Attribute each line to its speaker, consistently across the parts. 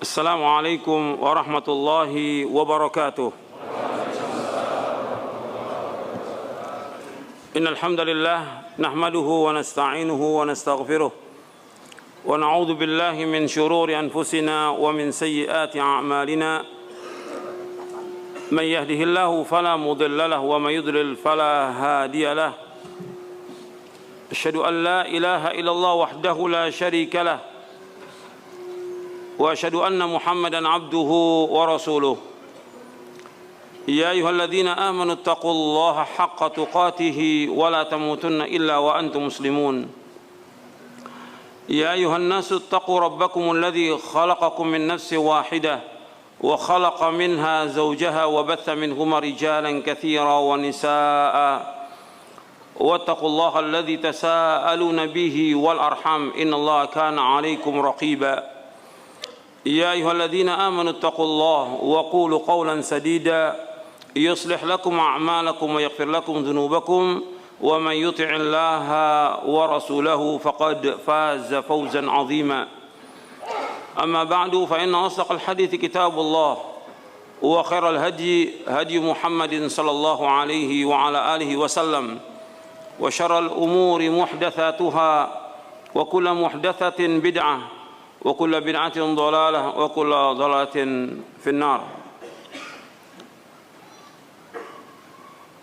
Speaker 1: Assalamualaikum warahmatullahi wabarakatuh. Innal hamdalillah nahmaduhu wa nasta'inuhu wa nastaghfiruh wa na'udzu billahi min shururi anfusina wa min sayyiati a'malina. Man yahdihillahu fala mudilla lahu wa man yudlil fala hadiya lahu. Asyhadu an la ilaha illallah wahdahu la syarika lahu وأشهد أن محمدًا عبده ورسوله يا أيها الذين آمنوا اتقوا الله حق تقاته ولا تموتن إلا وأنتم مسلمون يا أيها الناس اتقوا ربكم الذي خلقكم من نفس واحدة وخلق منها زوجها وبث منهما رجالًا كثيرًا ونساء واتقوا الله الذي تساءلون به والأرحام إن الله كان عليكم رقيبًا يا أيها الذين آمنوا اتقوا الله وقولوا قولا سديدا يصلح لكم أعمالكم ويغفر لكم ذنوبكم ومن يطع الله ورسوله فقد فاز فوزا عظيما أما بعد فإن أصدق الحديث كتاب الله وخير الهدي هدي محمد صلى الله عليه وعلى آله وسلم وشر الأمور محدثاتها وكل محدثة بدعة وكل بدعة ضلالة وكل ضلالة في النار.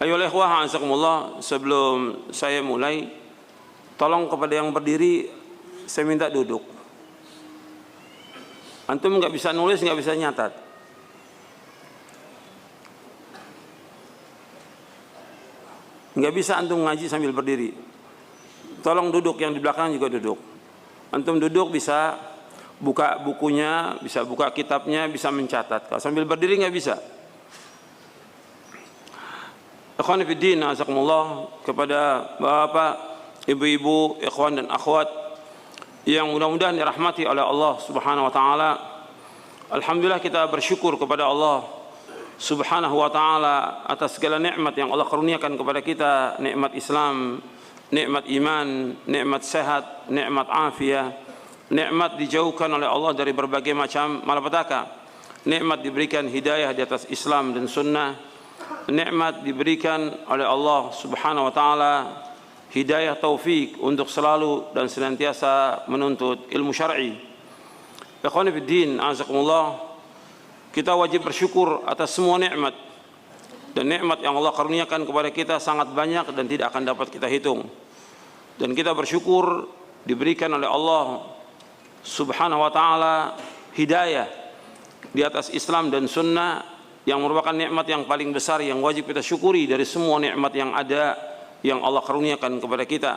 Speaker 1: Ayolah ikhwah azakumullah, sebelum saya mulai, tolong kepada yang berdiri saya minta duduk. Antum nggak bisa nulis, nggak bisa nyatat. Nggak bisa antum ngaji sambil berdiri. Tolong duduk, yang di belakang juga duduk. Antum duduk bisa buka bukunya, bisa buka kitabnya, bisa mencatat. Kalau sambil berdiri nggak bisa. Ikhwan fiddin, azakumullah, kepada bapak, ibu-ibu, ikhwan dan akhwat yang mudah-mudahan dirahmati oleh Allah Subhanahu wa taala. Alhamdulillah, kita bersyukur kepada Allah Subhanahu wa taala atas segala nikmat yang Allah karuniakan kepada kita, nikmat Islam, nikmat iman, nikmat sehat, nikmat afiah. Nikmat dijauhkan oleh Allah dari berbagai macam malapetaka. Nikmat diberikan hidayah di atas Islam dan sunnah. Nikmat diberikan oleh Allah Subhanahu wa taala hidayah taufik untuk selalu dan senantiasa menuntut ilmu syar'i. Ikhwani fiddin, azakumullah, kita wajib bersyukur atas semua nikmat. Dan nikmat yang Allah karuniakan kepada kita sangat banyak dan tidak akan dapat kita hitung. Dan kita bersyukur diberikan oleh Allah Subhanahu wa ta'ala hidayah di atas Islam dan sunnah yang merupakan nikmat yang paling besar yang wajib kita syukuri dari semua nikmat yang ada yang Allah karuniakan kepada kita.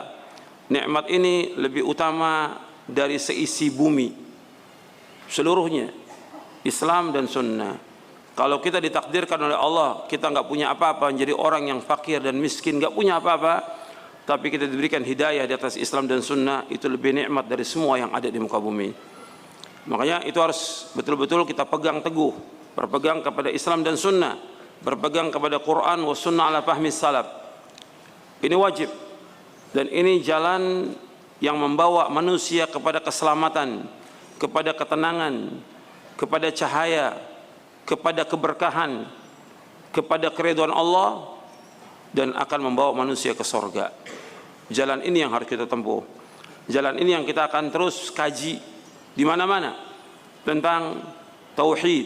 Speaker 1: Nikmat ini lebih utama dari seisi bumi seluruhnya, Islam dan sunnah. Kalau kita ditakdirkan oleh Allah kita nggak punya apa-apa, menjadi orang yang fakir dan miskin, nggak punya apa-apa, tapi kita diberikan hidayah di atas Islam dan sunnah, itu lebih nikmat dari semua yang ada di muka bumi. Makanya itu harus betul-betul kita pegang teguh, berpegang kepada Islam dan sunnah, berpegang kepada Quran wa sunnah ala fahmi salaf. Ini wajib, dan ini jalan yang membawa manusia kepada keselamatan, kepada ketenangan, kepada cahaya, kepada keberkahan, kepada keridhaan Allah, dan akan membawa manusia ke sorga. Jalan ini yang harus kita tempuh. Jalan ini yang kita akan terus kaji di mana-mana tentang tauhid,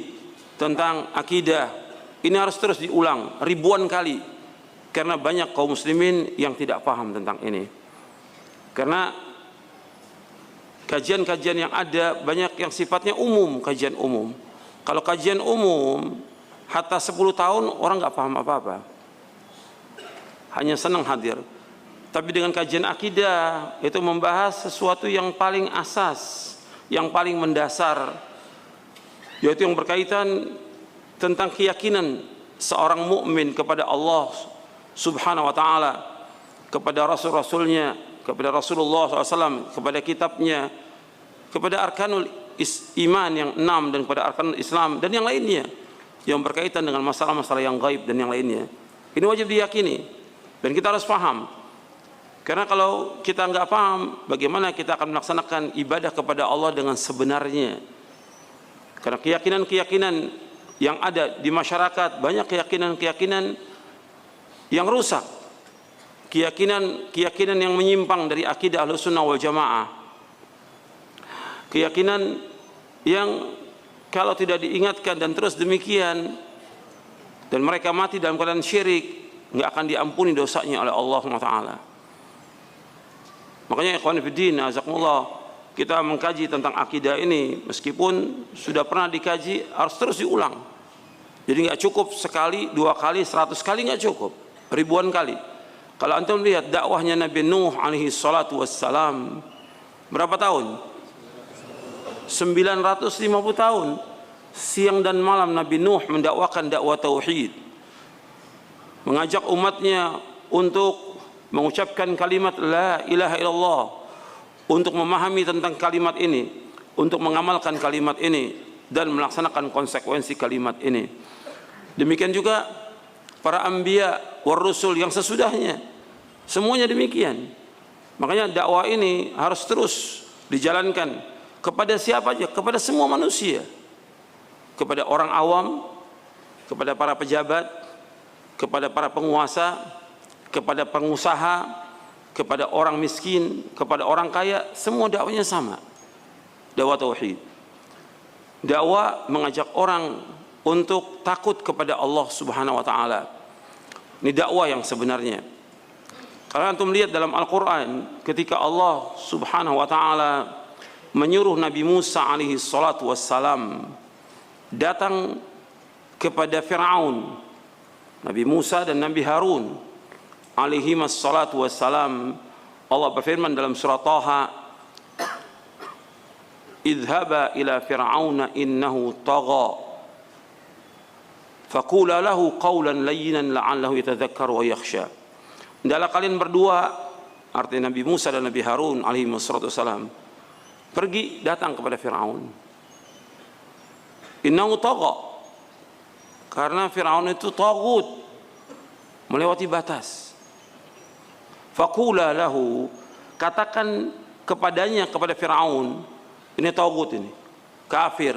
Speaker 1: tentang akidah. Ini harus terus diulang ribuan kali karena banyak kaum muslimin yang tidak paham tentang ini. Karena kajian-kajian yang ada banyak yang sifatnya umum, kajian umum. Kalau kajian umum hatta 10 tahun orang nggak paham apa-apa, hanya senang hadir. Tapi dengan kajian akidah itu membahas sesuatu yang paling asas, yang paling mendasar, yaitu yang berkaitan tentang keyakinan seorang mukmin kepada Allah Subhanahu wa taala, kepada rasul-rasulnya, kepada Rasulullah SAW, kepada kitabnya, kepada arkanul iman yang 6 dan kepada arkanul Islam dan yang lainnya yang berkaitan dengan masalah-masalah yang gaib dan yang lainnya. Ini wajib diyakini dan kita harus paham. Karena kalau kita nggak paham, bagaimana kita akan melaksanakan ibadah kepada Allah dengan sebenarnya? Karena keyakinan-keyakinan yang ada di masyarakat, banyak keyakinan-keyakinan yang rusak, keyakinan yang menyimpang dari akidah Ahlussunnah wal Jamaah, keyakinan yang kalau tidak diingatkan dan terus demikian dan mereka mati dalam keadaan syirik, nggak akan diampuni dosanya oleh Allah SWT. Makanya ikhwan fillah, azakumullah, kita mengkaji tentang akidah ini, meskipun sudah pernah dikaji, harus terus diulang. Jadi nggak cukup sekali, 2 kali, 100 kali nggak cukup, ribuan kali. Kalau antum lihat dakwahnya Nabi Nuh alaihi salatu wassalam, berapa tahun? 950 tahun. Siang dan malam Nabi Nuh mendakwakan dakwah tauhid, mengajak umatnya untuk mengucapkan kalimat la ilaha illallah, untuk memahami tentang kalimat ini, untuk mengamalkan kalimat ini dan melaksanakan konsekuensi kalimat ini. Demikian juga para anbiya war rusul yang sesudahnya, semuanya demikian. Makanya dakwah ini harus terus dijalankan kepada siapa aja, kepada semua manusia, kepada orang awam, kepada para pejabat, kepada para penguasa, kepada pengusaha, kepada orang miskin, kepada orang kaya, semua dakwanya sama. Dakwah tauhid. Dakwah mengajak orang untuk takut kepada Allah Subhanahu wa taala. Ini dakwah yang sebenarnya. Kalau antum lihat dalam Al-Qur'an, ketika Allah Subhanahu wa taala menyuruh Nabi Musa alaihi salatu wassalam datang kepada Fir'aun, Nabi Musa dan Nabi Harun alaihi wassalatu wassalam, Allah berfirman dalam surah Taha, idhaba ila fir'auna innahu tagha faqula lahu qawlan layyinan la'allahu yatadhakkaru wa yakhsha. Hendaklah kalian berdua, artinya Nabi Musa dan Nabi Harun alaihi wassalatu wassalam, pergi datang kepada Fir'aun. Innahu tagha, karena Fir'aun itu tagut, melewati batas. Faqula lahu, katakan kepadanya, kepada Fir'aun, ini tagut, ini kafir,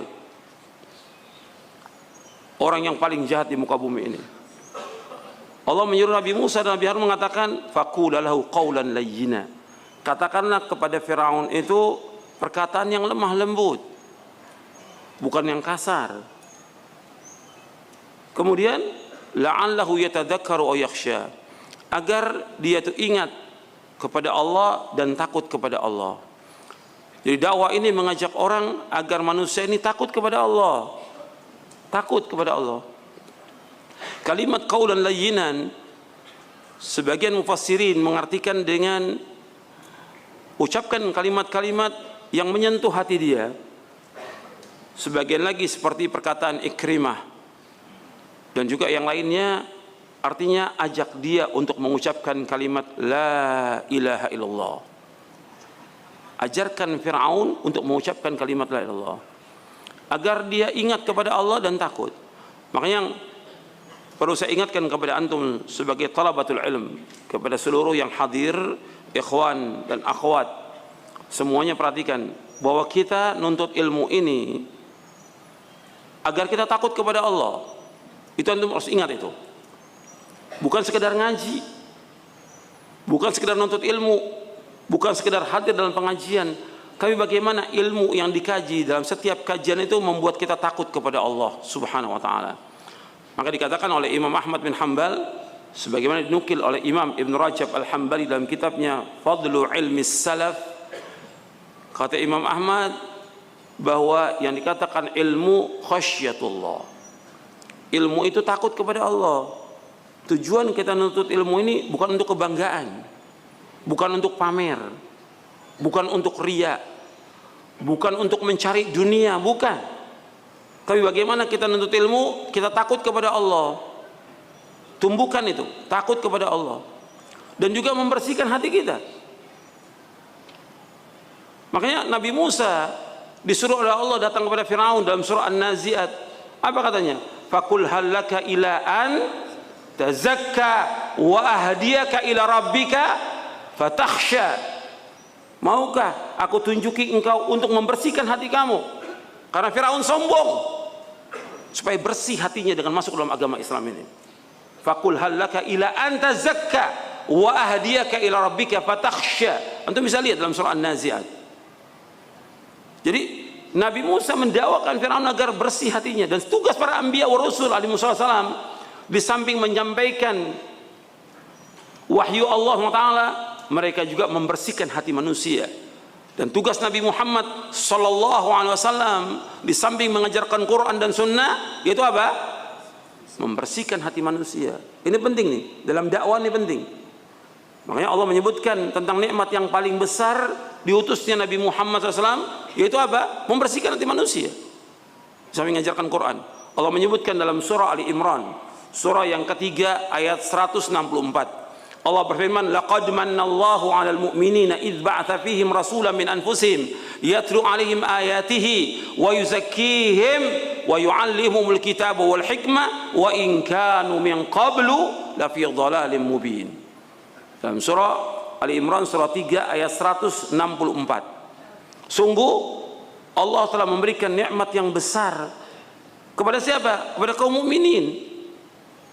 Speaker 1: orang yang paling jahat di muka bumi ini. Allah menyuruh Nabi Musa dan Nabi Harun mengatakan, faqula lahu qawlan layyina, katakanlah kepada Fir'aun itu perkataan yang lemah lembut, bukan yang kasar. Kemudian la'allahu yatadzakkaru aw yakhsha, agar dia itu ingat kepada Allah dan takut kepada Allah. Jadi dakwah ini mengajak orang agar manusia ini takut kepada Allah. Takut kepada Allah. Kalimat qaulan layyinan, sebagian mufassirin mengartikan dengan ucapkan kalimat-kalimat yang menyentuh hati dia. Sebagian lagi seperti perkataan Ikrimah dan juga yang lainnya, artinya ajak dia untuk mengucapkan kalimat la ilaha illallah. Ajarkan Fir'aun untuk mengucapkan kalimat la ilaha illallah agar dia ingat kepada Allah dan takut. Makanya perlu saya ingatkan kepada antum sebagai talabatul ilm, kepada seluruh yang hadir, ikhwan dan akhwat, semuanya perhatikan bahwa kita nuntut ilmu ini agar kita takut kepada Allah. Itu antum harus ingat itu. Bukan sekedar ngaji, bukan sekedar nuntut ilmu, bukan sekedar hadir dalam pengajian, tapi bagaimana ilmu yang dikaji dalam setiap kajian itu membuat kita takut kepada Allah Subhanahu wa taala. Maka dikatakan oleh Imam Ahmad bin Hanbal, sebagaimana dinukil oleh Imam Ibn Rajab Al-Hambali dalam kitabnya Fadlu Ilmi Salaf, kata Imam Ahmad bahwa yang dikatakan ilmu khasyatullah, ilmu itu takut kepada Allah. Tujuan kita menuntut ilmu ini bukan untuk kebanggaan, bukan untuk pamer, bukan untuk riya, bukan untuk mencari dunia, bukan. Tapi bagaimana kita menuntut ilmu, kita takut kepada Allah. Tumbuhkan itu, takut kepada Allah. Dan juga membersihkan hati kita. Makanya Nabi Musa disuruh oleh Allah datang kepada Fir'aun dalam surah An-Nazi'at. Apa katanya? Faqul hal laka ila an tazakka wa ahdiyaka ila rabbika fatakhsha. Maukah aku tunjuki engkau untuk membersihkan hati kamu Karena Firaun sombong, supaya bersih hatinya dengan masuk dalam agama Islam ini. Faqul hallaka ila anta zakka wa ahdiyaka ila rabbika fatakhsha. Antum bisa lihat dalam surah An-Nazi'at. Jadi Nabi Musa mendakwakan Firaun agar bersih hatinya, dan tugas para anbiya wa rasul alaihi wasallam di samping menyampaikan wahyu Allah Taala, mereka juga membersihkan hati manusia. Dan tugas Nabi Muhammad sallallahu alaihi wasallam di samping mengajarkan Quran dan Sunnah, yaitu apa? Membersihkan hati manusia. Ini penting nih, dalam dakwah ini penting. Makanya Allah menyebutkan tentang nikmat yang paling besar diutusnya Nabi Muhammad SAW, yaitu apa? Membersihkan hati manusia. Sambil mengajarkan Quran. Allah menyebutkan dalam surah Ali Imran, surah yang ketiga ayat 164. Allah berfirman, laqad mannallahu 'alal mu'minina idz ba'atsa fihim rasulan min anfusihim yatlu 'alaihim ayatihi wa yuzakkihim wa yu'allimuhumul kitaba wal hikmah wa in kanu min qablu la fi dhalalin mubin. Dalam surah Ali Imran surah 3 ayat 164. Sungguh Allah telah memberikan nikmat yang besar kepada siapa? Kepada kaum mukminin.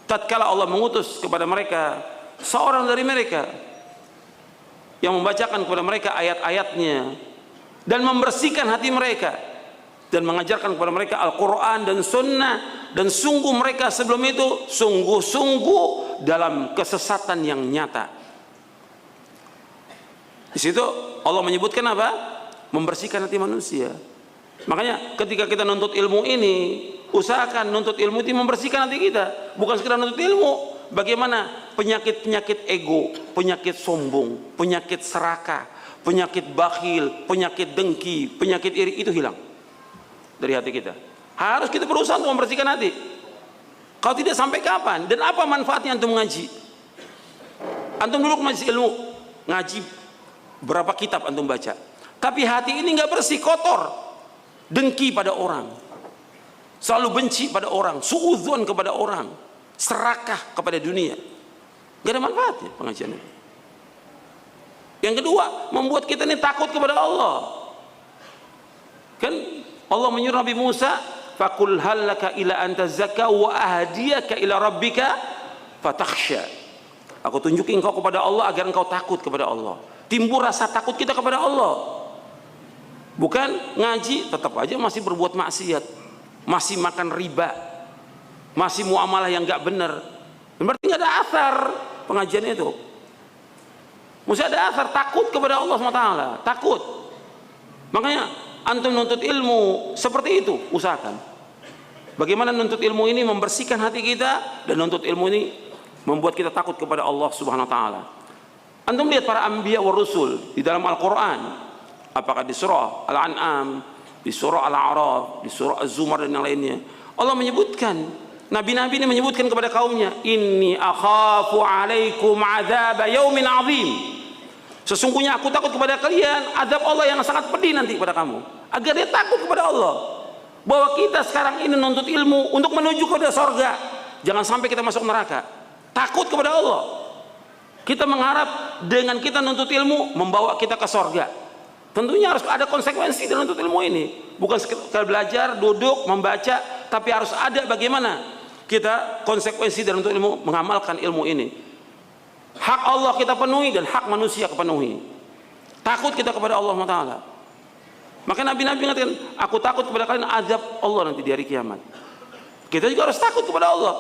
Speaker 1: Tatkala Allah mengutus kepada mereka seorang dari mereka yang membacakan kepada mereka ayat-ayatnya dan membersihkan hati mereka dan mengajarkan kepada mereka Al-Quran dan Sunnah, dan sungguh mereka sebelum itu sungguh-sungguh dalam kesesatan yang nyata. Di situ Allah menyebutkan apa? Membersihkan hati manusia. Makanya ketika kita nuntut ilmu ini, usahakan nuntut ilmu itu membersihkan hati kita, bukan sekedar nuntut ilmu. Bagaimana penyakit-penyakit ego, penyakit sombong, penyakit serakah, penyakit bakhil, penyakit dengki, penyakit iri itu hilang dari hati kita. Harus kita berusaha untuk membersihkan hati. Kalau tidak, sampai kapan? Dan apa manfaatnya antum ngaji? Antum dulu ngaji ilmu, ngaji berapa kitab antum baca, tapi hati ini nggak bersih, kotor, dengki pada orang, selalu benci pada orang, suudzon kepada orang, serakah kepada dunia, gak ada manfaatnya pengajian itu. Yang kedua, membuat kita ini takut kepada Allah. Kan Allah menyuruh Nabi Musa, faqul hallaka ila anta zakka wa ahdiyaka ila rabbika fatakhsha. Aku tunjukin engkau kepada Allah agar engkau takut kepada Allah. Timbul rasa takut kita kepada Allah. Bukan ngaji tetap aja masih berbuat maksiat, masih makan riba, masih muamalah yang nggak benar. Berarti nggak ada asar pengajian itu. Mesti ada asar takut kepada Allah SWT. Takut. Makanya antum nuntut ilmu seperti itu, usahakan. Bagaimana nuntut ilmu ini membersihkan hati kita, dan nuntut ilmu ini membuat kita takut kepada Allah Subhanahu Wa Taala. Antum lihat para anbiya wa rusul di dalam Al-Quran, apakah di surah Al-An'am, di surah Al-A'raf, di surah Az-Zumar dan yang lainnya, Allah menyebutkan, nabi-nabi ini menyebutkan kepada kaumnya, inni akhafu alaikum adzab yaumin azim. Sesungguhnya aku takut kepada kalian azab Allah yang sangat pedih nanti kepada kamu. Agar dia takut kepada Allah. Bahwa kita sekarang ini nuntut ilmu untuk menuju kepada sorga, jangan sampai kita masuk neraka. Takut kepada Allah. Kita mengharap dengan kita nuntut ilmu membawa kita ke sorga. Tentunya harus ada konsekuensi dalam nuntut ilmu ini. Bukan sekedar belajar, duduk, membaca, tapi harus ada bagaimana kita konsekuensi dalam nuntut ilmu, mengamalkan ilmu ini. Hak Allah kita penuhi dan hak manusia kepenuhi. Takut kita kepada Allah Taala. Maka Nabi-Nabi mengatakan, aku takut kepada kalian azab Allah nanti di hari kiamat. Kita juga harus takut kepada Allah.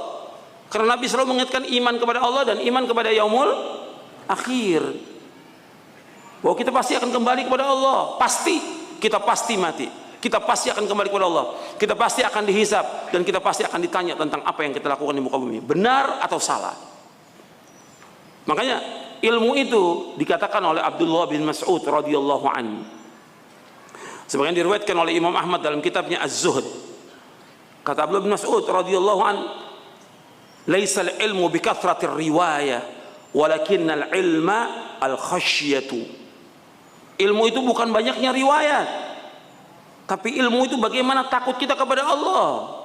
Speaker 1: Karena Nabi selalu mengingatkan iman kepada Allah dan iman kepada yaumul akhir. Bahwa kita pasti akan kembali kepada Allah. Pasti. Kita pasti mati. Kita pasti akan kembali kepada Allah. Kita pasti akan dihisab. Dan kita pasti akan ditanya tentang apa yang kita lakukan di muka bumi. Benar atau salah. Makanya ilmu itu dikatakan oleh Abdullah bin Mas'ud radhiyallahu anhu. Sebagian diriwayatkan oleh Imam Ahmad dalam kitabnya Az-Zuhd. Kata Abdullah bin Mas'ud radhiyallahu anhu, laisal ilmu bikathratir riwayah walakinnal ilma al-khasyatu. Ilmu itu bukan banyaknya riwayat, tapi ilmu itu bagaimana takut kita kepada Allah.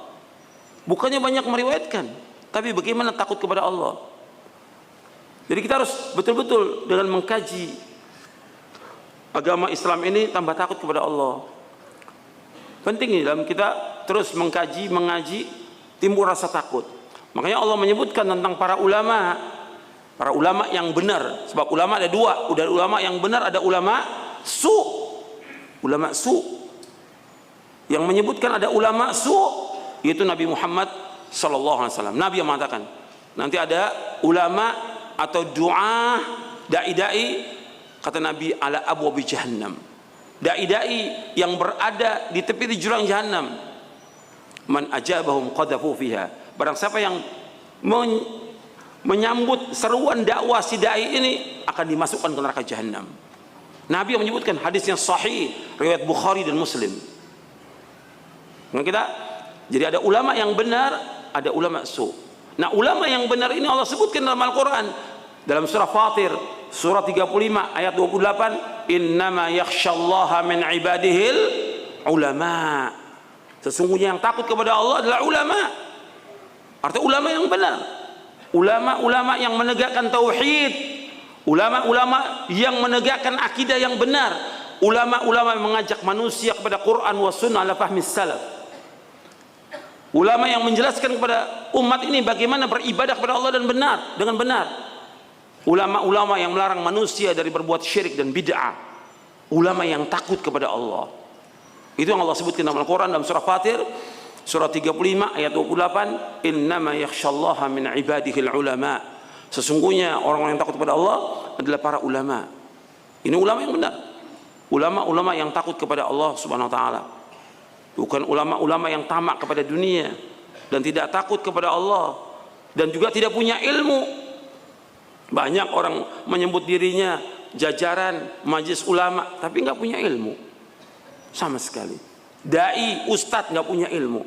Speaker 1: Bukannya banyak meriwayatkan, tapi bagaimana takut kepada Allah. Jadi kita harus betul-betul dengan mengkaji agama Islam ini tambah takut kepada Allah. Penting ini dalam kita terus mengkaji, mengaji, timbul rasa takut. Makanya Allah menyebutkan tentang para ulama yang benar. Sebab ulama ada dua, ada ulama yang benar, ada ulama su. Ulama su. Yang menyebutkan ada ulama su, yaitu Nabi Muhammad sallallahu alaihi wasallam. Nabi yang mengatakan, nanti ada ulama atau doa dai-dai, kata Nabi, ala abwabi jahannam. Dai-dai yang berada di tepi jurang jahannam. Man ajabahum qadhafu fiha. Barang siapa yang menyambut seruan dakwah si dai ini akan dimasukkan ke neraka jahannam. Nabi yang menyebutkan, hadis yang sahih riwayat Bukhari dan Muslim. Nah, jadi ada ulama yang benar, ada ulama su. Nah, ulama yang benar ini Allah sebutkan dalam Al-Quran, dalam surah Fatir surah 35 ayat 28, innama yakhsyallaha min ibadihil ulama. Sesungguhnya yang takut kepada Allah adalah ulama. Artinya ulama yang benar, ulama-ulama yang menegakkan tauhid, ulama-ulama yang menegakkan akidah yang benar, ulama-ulama yang mengajak manusia kepada Quran wa sunnah ala fahmi salaf, ulama yang menjelaskan kepada umat ini bagaimana beribadah kepada Allah dan benar, dengan benar. Ulama-ulama yang melarang manusia dari berbuat syirik dan bid'ah. Ulama yang takut kepada Allah. Itu yang Allah sebutkan dalam Al-Quran dalam surah Fatir surah 35 ayat 28, innama yakhsyallaha min ibadihil ulama. Sesungguhnya orang-orang yang takut kepada Allah adalah para ulama. Ini ulama yang benar, ulama-ulama yang takut kepada Allah subhanahu wa ta'ala, bukan ulama-ulama yang tamak kepada dunia dan tidak takut kepada Allah dan juga tidak punya ilmu. Banyak orang menyebut dirinya jajaran majelis ulama tapi nggak punya ilmu sama sekali. Dai, ustadz nggak punya ilmu.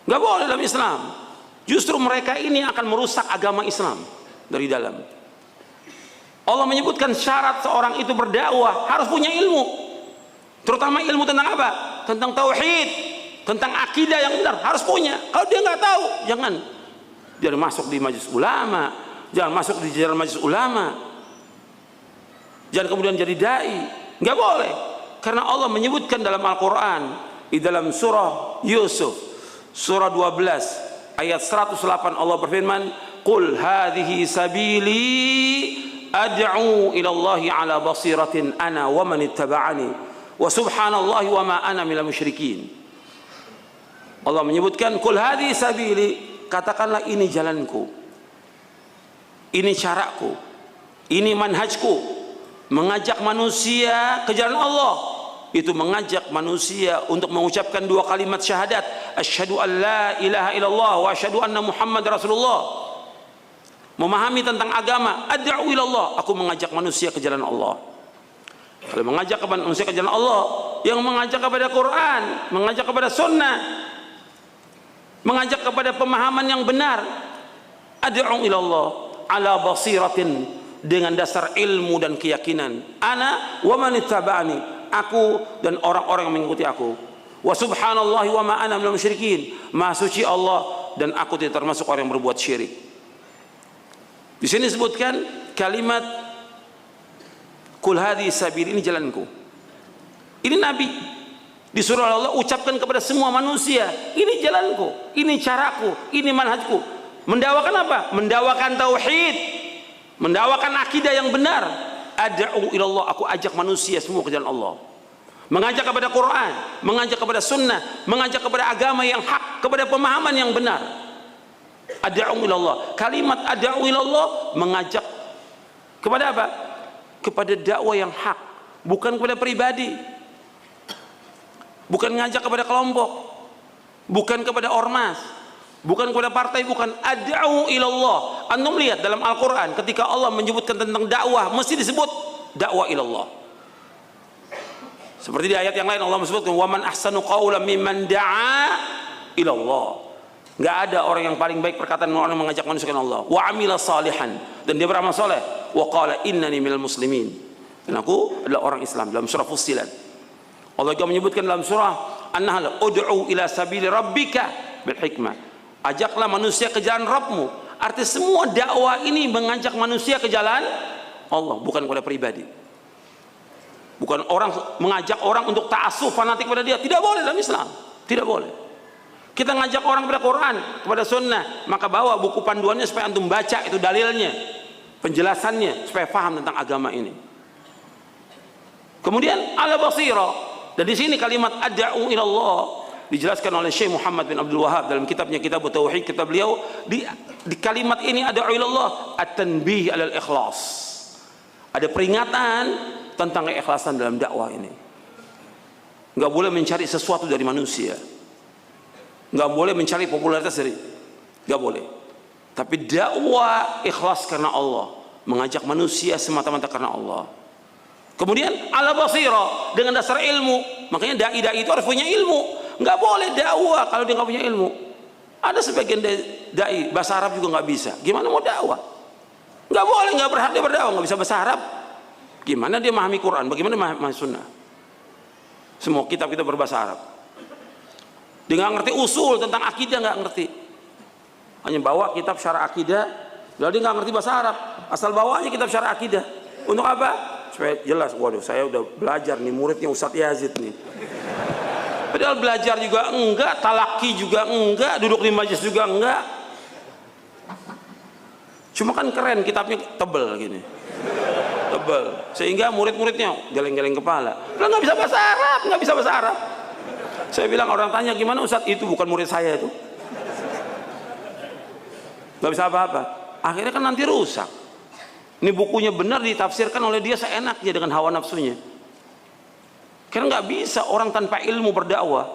Speaker 1: Nggak boleh dalam Islam. Justru mereka ini akan merusak agama Islam dari dalam. Allah menyebutkan syarat seorang itu berdakwah harus punya ilmu. Terutama ilmu tentang apa? Tentang tauhid, tentang akidah yang benar, harus punya. Kalau dia nggak tahu, jangan masuk di majelis ulama, jangan masuk di jajaran majelis ulama, jangan kemudian jadi dai. Nggak boleh. Karena Allah menyebutkan dalam Al-Quran di dalam surah Yusuf surah 12 ayat 108, Allah berfirman, qul hadhihi sabili ad'u ila Allahi ala basiratin ana wa man ittaba'ani wa subhanallahi wa ma ana minal musyrikin. Allah menyebutkan qul hadhihi sabili, katakanlah ini jalanku, ini caraku, ini manhajku, mengajak manusia ke jalan Allah. Itu mengajak manusia untuk mengucapkan dua kalimat syahadat, asyhadu an la ilaha illallah wa asyhadu anna Muhammad Rasulullah. Memahami tentang agama, ad'u ilallah, aku mengajak manusia ke jalan Allah. Kalau mengajak manusia ke jalan Allah, yang mengajak kepada Quran, mengajak kepada sunnah, mengajak kepada pemahaman yang benar, ad'u ilallah ala basiratin, dengan dasar ilmu dan keyakinan, ana wa man ittaba'ani, aku dan orang-orang yang mengikuti aku, wa subhanallahi wa ma ana minal musyrikin, maha suci Allah dan aku tidak termasuk orang yang berbuat syirik. Di sini disebutkan kalimat qul hadhihi sabili, ini jalanku. Ini Nabi disuruh Allah ucapkan kepada semua manusia, ini jalanku, ini caraku, ini manhajku. Mendakwakan apa? Mendakwakan tauhid, mendakwakan akidah yang benar. Ad'u ilallah, aku ajak manusia semua ke jalan Allah. Mengajak kepada Quran, mengajak kepada sunnah, mengajak kepada agama yang hak, kepada pemahaman yang benar. Ad'u ilallah. Kalimat ad'u ilallah mengajak kepada apa? Kepada dakwah yang hak, bukan kepada pribadi. Bukan ngajak kepada kelompok, bukan kepada ormas, bukan kepada partai, bukan. Ad'u ilallah. Antum lihat dalam Al-Quran ketika Allah menyebutkan tentang dakwah mesti disebut dakwah ilallah. Seperti di ayat yang lain Allah menyebutkan wa man ahsanu qawlan mimman da'a ilallah. Enggak ada orang yang paling baik perkataan orang yang mengajak manusia ke Allah. Wa amila salihan, dan dia beramal soleh. Wa qala innani minal muslimin, dan aku adalah orang Islam. Dalam surah Fussilat Allah juga menyebutkan dalam surah An-Nahl, ud'u ila sabili rabbika bil hikmah, ajaklah manusia ke jalan Rabbmu. Arti semua dakwah ini mengajak manusia ke jalan Allah, bukan kepada pribadi. Bukan orang mengajak orang untuk ta'assuf fanatik pada dia, tidak boleh dalam Islam, tidak boleh. Kita ngajak orang kepada Quran, kepada sunnah, maka bawa buku panduannya supaya antum baca itu dalilnya, penjelasannya, supaya paham tentang agama ini. Kemudian ala basira, dan di sini kalimat ad'u ila Allah dijelaskan oleh Syekh Muhammad bin Abdul Wahab dalam kitabnya Kitab Tauhid. Kitab beliau di kalimat ini ad'u ila Allah at-tanbih alal ikhlas. Ada peringatan tentang keikhlasan dalam dakwah ini. Enggak boleh mencari sesuatu dari manusia. Enggak boleh mencari popularitas dari, enggak boleh. Tapi dakwah ikhlas karena Allah, mengajak manusia semata-mata karena Allah. Kemudian ala basira, dengan dasar ilmu. Makanya dai-dai itu harus punya ilmu. Nggak boleh dakwah kalau dia nggak punya ilmu. Ada sebagian dai bahasa Arab juga nggak bisa. Gimana mau dakwah? Nggak boleh, nggak berhak dia berdakwah, nggak bisa bahasa Arab. Gimana dia memahami Quran? Bagaimana memahami Sunnah? Semua kitab-kitab berbahasa Arab. Dia nggak ngerti usul tentang akidah, nggak ngerti. Hanya bawa kitab syarah akidah, lalu dia nggak ngerti bahasa Arab. Asal bawa aja kitab syarah akidah. Untuk apa? Supaya jelas, waduh saya udah belajar nih, muridnya Ustadz Yazid nih. Padahal belajar juga enggak, talaki juga enggak, duduk di majelis juga enggak. Cuma kan keren, kitabnya tebel gini, tebel, sehingga murid-muridnya geleng-geleng kepala. Lah nggak bisa bahasa Arab, nggak bisa bahasa Arab. Saya bilang, orang tanya gimana Ustadz, itu bukan murid saya itu, nggak bisa apa-apa. Akhirnya kan nanti rusak. Ini bukunya benar ditafsirkan oleh dia seenaknya dengan hawa nafsunya. Karena nggak bisa orang tanpa ilmu berdakwah.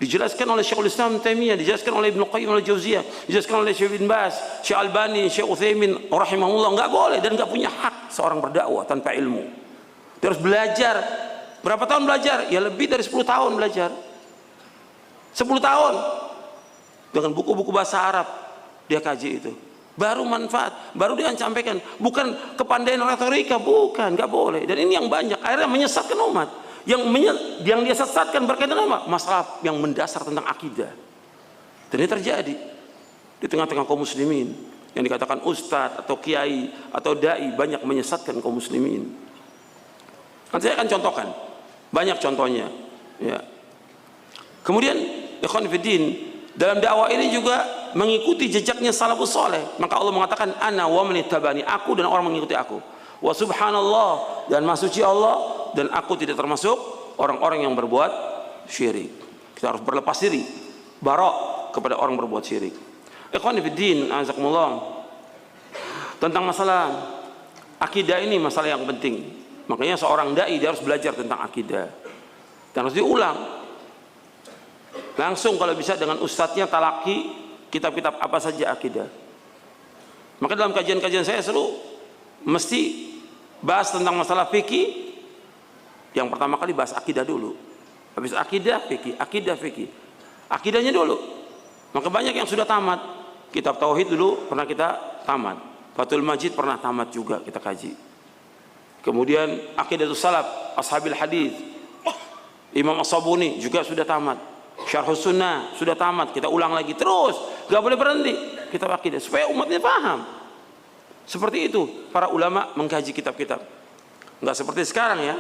Speaker 1: Dijelaskan oleh Syekhul Islam Taimiyah, dijelaskan oleh Ibnu Qayyim al-Jauziyah, dijelaskan oleh Syekh bin Baz, Syekh Albani, Syekh Utsaimin rahimahullah. Nggak boleh dan nggak punya hak seorang berdakwah tanpa ilmu. Dia harus belajar. Berapa tahun belajar? Ya lebih dari 10 tahun belajar. 10 tahun dengan buku-buku bahasa Arab dia kaji itu. Baru manfaat, baru dia sampaikan, bukan kepandaian retorika, bukan, nggak boleh. Dan ini yang banyak, akhirnya menyesatkan umat. Yang dia sesatkan berkaitan dengan apa? Masalah yang mendasar tentang akidah. Dan ini terjadi di tengah-tengah kaum muslimin. Yang dikatakan ustadz atau kiai atau dai banyak menyesatkan kaum muslimin. Nanti saya akan contohkan, banyak contohnya. Ya. Kemudian, ikhwan fillah, dalam dakwah ini juga mengikuti jejaknya salafus saleh. Maka Allah mengatakan ana wa man ittabani, aku dan orang mengikuti aku. Wa subhanallah, dan maha suci Allah, dan aku tidak termasuk orang-orang yang berbuat syirik. Kita harus berlepas diri, barok kepada orang berbuat syirik. Ikhwan fillah, azakumullah. Tentang masalah akidah ini masalah yang penting. Makanya seorang dai dia harus belajar tentang akidah. Dan harus diulang. Langsung kalau bisa dengan ustadznya talaki kitab-kitab apa saja akidah. Maka dalam kajian-kajian saya selalu mesti bahas tentang masalah fikih. Yang pertama kali bahas akidah dulu. Habis akidah fikih, akidah fikih. Akidahnya dulu. Maka banyak yang sudah tamat. Kitab tauhid dulu pernah kita tamat. Fathul Majid pernah tamat juga kita kaji. Kemudian Aqidatus Salaf, Ashabil Hadis, Imam As-Sabuni juga sudah tamat. Syarhus Sunnah sudah tamat, kita ulang lagi terus, gak boleh berhenti kitab akidah supaya umatnya paham. Seperti itu para ulama mengkaji kitab-kitab. Nggak seperti sekarang ya,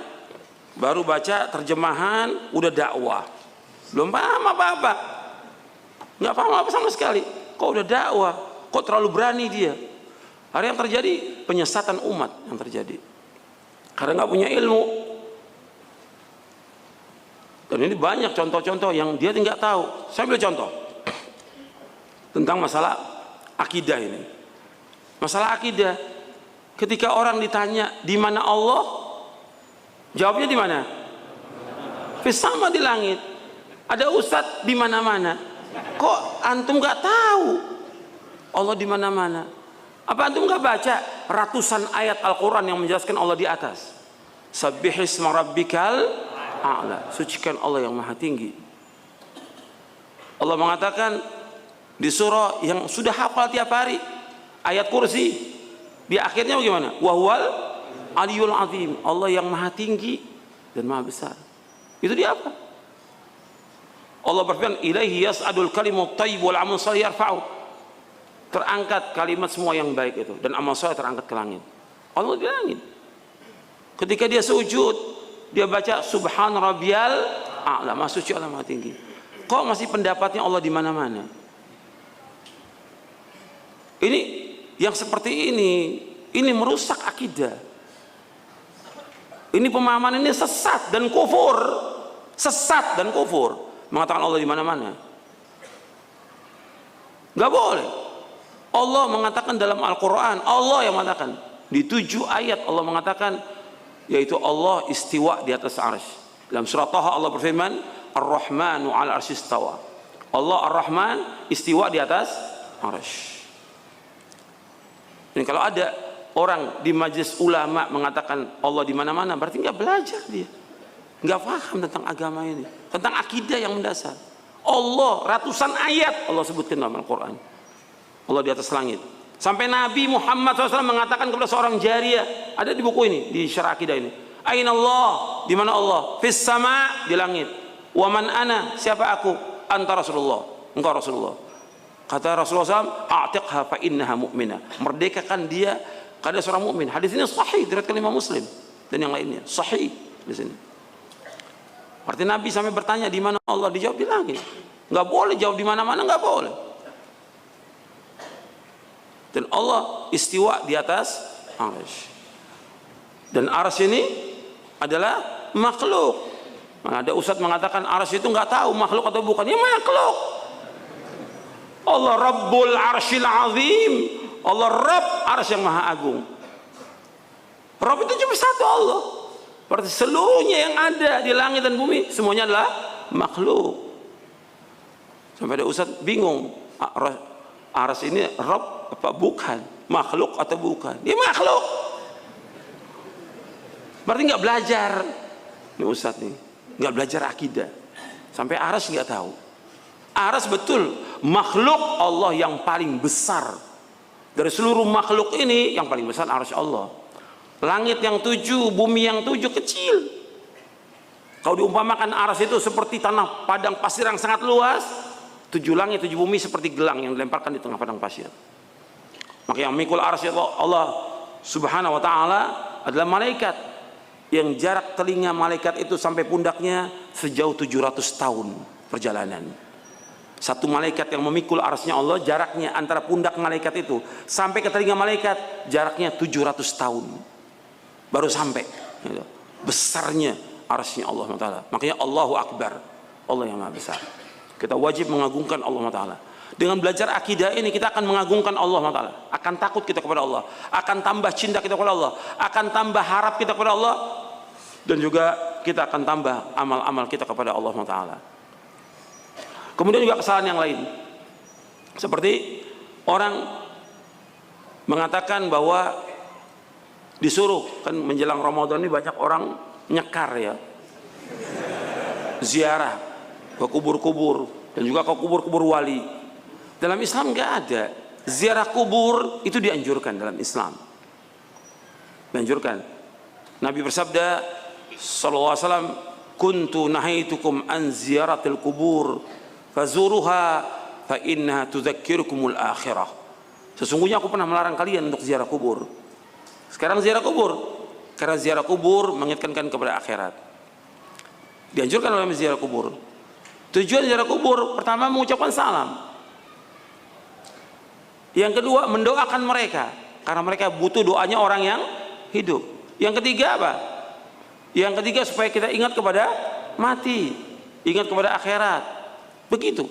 Speaker 1: baru baca terjemahan udah dakwah, belum paham apa-apa, nggak paham apa sama sekali. Kok udah dakwah, kok terlalu berani dia. Hari yang terjadi penyesatan umat yang terjadi karena nggak punya ilmu. Dan ini banyak contoh-contoh yang dia tidak tahu. Saya ambil contoh tentang masalah akidah ini. Masalah akidah, ketika orang ditanya di mana Allah, jawabnya di mana? Sama di langit. Ada ustadz di mana-mana. Kok antum nggak tahu Allah di mana-mana? Apa antum nggak baca ratusan ayat Al-Quran yang menjelaskan Allah di atas? Sabbihisma rabbikal a'la, sucikan Allah yang maha tinggi. Allah mengatakan di surah yang sudah hafal tiap hari, ayat kursi, di akhirnya bagaimana? Wahwal aliyul azim, Allah yang maha tinggi dan maha besar. Itu dia apa? Allah berfirman, ilaihi yas'adul kalimut thayyib wal amal shalih yarfa'u. Terangkat kalimat semua yang baik itu dan amal saleh terangkat ke langit. Allah di langit. Ketika dia sujud, dia baca subhan rabbiyal a'la, maha suci Allah maha tinggi. Kok masih pendapatnya Allah di mana-mana? Ini yang seperti ini merusak akidah. Ini pemahaman ini sesat dan kufur. Sesat dan kufur. Mengatakan Allah di mana-mana. Enggak boleh. Allah mengatakan dalam Al-Quran, Allah yang mengatakan di 7 ayat Allah mengatakan, yaitu Allah istiwa di atas arsy. Dalam surah Taha Allah berfirman, Ar-Rahmanu 'ala arsy istawa. Allah Ar-Rahman istiwa di atas arsy. Ini kalau ada orang di majelis ulama mengatakan Allah di mana-mana, berarti nggak belajar dia, nggak paham tentang agama ini, tentang akidah yang mendasar. Allah ratusan ayat Allah sebutkan dalam Al-Quran. Allah di atas langit. Sampai Nabi Muhammad SAW mengatakan kepada seorang jariyah, ada di buku ini, di Syarah Akidah ini. Aina Allah, di mana Allah? Fis sama, di langit. Wa man ana, siapa aku? Anta Rasulullah, engkau Rasulullah. Kata Rasulullah SAW, a'tiqha fa innaha mu'minah. Merdekakan dia, karena seorang mukmin. Hadis ini sahih, diriwayatkan Imam Muslim dan yang lainnya. Sahih di sini. Artinya Nabi sampai bertanya di mana Allah, dijawab di langit. Enggak boleh jawab di mana-mana, enggak boleh. Dan Allah istiwa di atas arsy. Dan arsy ini adalah makhluk. Nah, ada ustadz mengatakan arsy itu nggak tahu makhluk atau bukan. Ya makhluk. Allah Rabbul Arsyil Azim. Allah Rabb arsy yang maha agung. Rabb itu cuma satu Allah. Berarti seluruhnya yang ada di langit dan bumi semuanya adalah makhluk. Sampai ada ustadz bingung. Arsy ini Rabb apa bukan, makhluk atau bukan? Dia makhluk. Berarti nggak belajar nih ustadz nih, nggak belajar akidah. Sampai arsy nggak tahu. Arsy betul makhluk Allah yang paling besar dari seluruh makhluk ini. Yang paling besar arsy Allah. Langit yang 7, bumi yang 7 kecil. Kalau diumpamakan arsy itu seperti tanah padang pasir yang sangat luas, 7 langit 7 bumi seperti gelang yang dilemparkan di tengah padang pasir. Maka yang mikul arsy Allah Subhanahu wa taala adalah malaikat yang jarak telinga malaikat itu sampai pundaknya sejauh 700 tahun perjalanan. Satu malaikat yang memikul arsy-nya Allah, jaraknya antara pundak malaikat itu sampai ke telinga malaikat jaraknya 700 tahun. Baru sampai. Besarnya arsy-nya Allah taala. Makanya Allahu Akbar. Allah yang Maha Besar. Kita wajib mengagungkan Allah taala. Dengan belajar akidah ini kita akan mengagungkan Allah Taala, akan takut kita kepada Allah, akan tambah cinta kita kepada Allah, akan tambah harap kita kepada Allah, dan juga kita akan tambah amal-amal kita kepada Allah Taala. Kemudian juga kesalahan yang lain, seperti orang mengatakan bahwa disuruh, kan menjelang Ramadan ini banyak orang nyekar ya, ziarah ke kubur-kubur dan juga ke kubur-kubur wali. Dalam Islam nggak ada ziarah kubur, itu dianjurkan dalam Islam. Dianjurkan. Nabi bersabda sallallahu alaihi wasallam, "Kuntu nahaitukum an ziyaratil kubur, fazuruha fa innaha tudzakkirukumul akhirah." Sesungguhnya aku pernah melarang kalian untuk ziarah kubur. Sekarang ziarah kubur, karena ziarah kubur mengingatkan kepada akhirat. Dianjurkan oleh ziarah kubur. Tujuan ziarah kubur pertama mengucapkan salam. Yang kedua mendoakan mereka, karena mereka butuh doanya orang yang hidup. Yang ketiga apa? Yang ketiga supaya kita ingat kepada mati, ingat kepada akhirat. Begitu.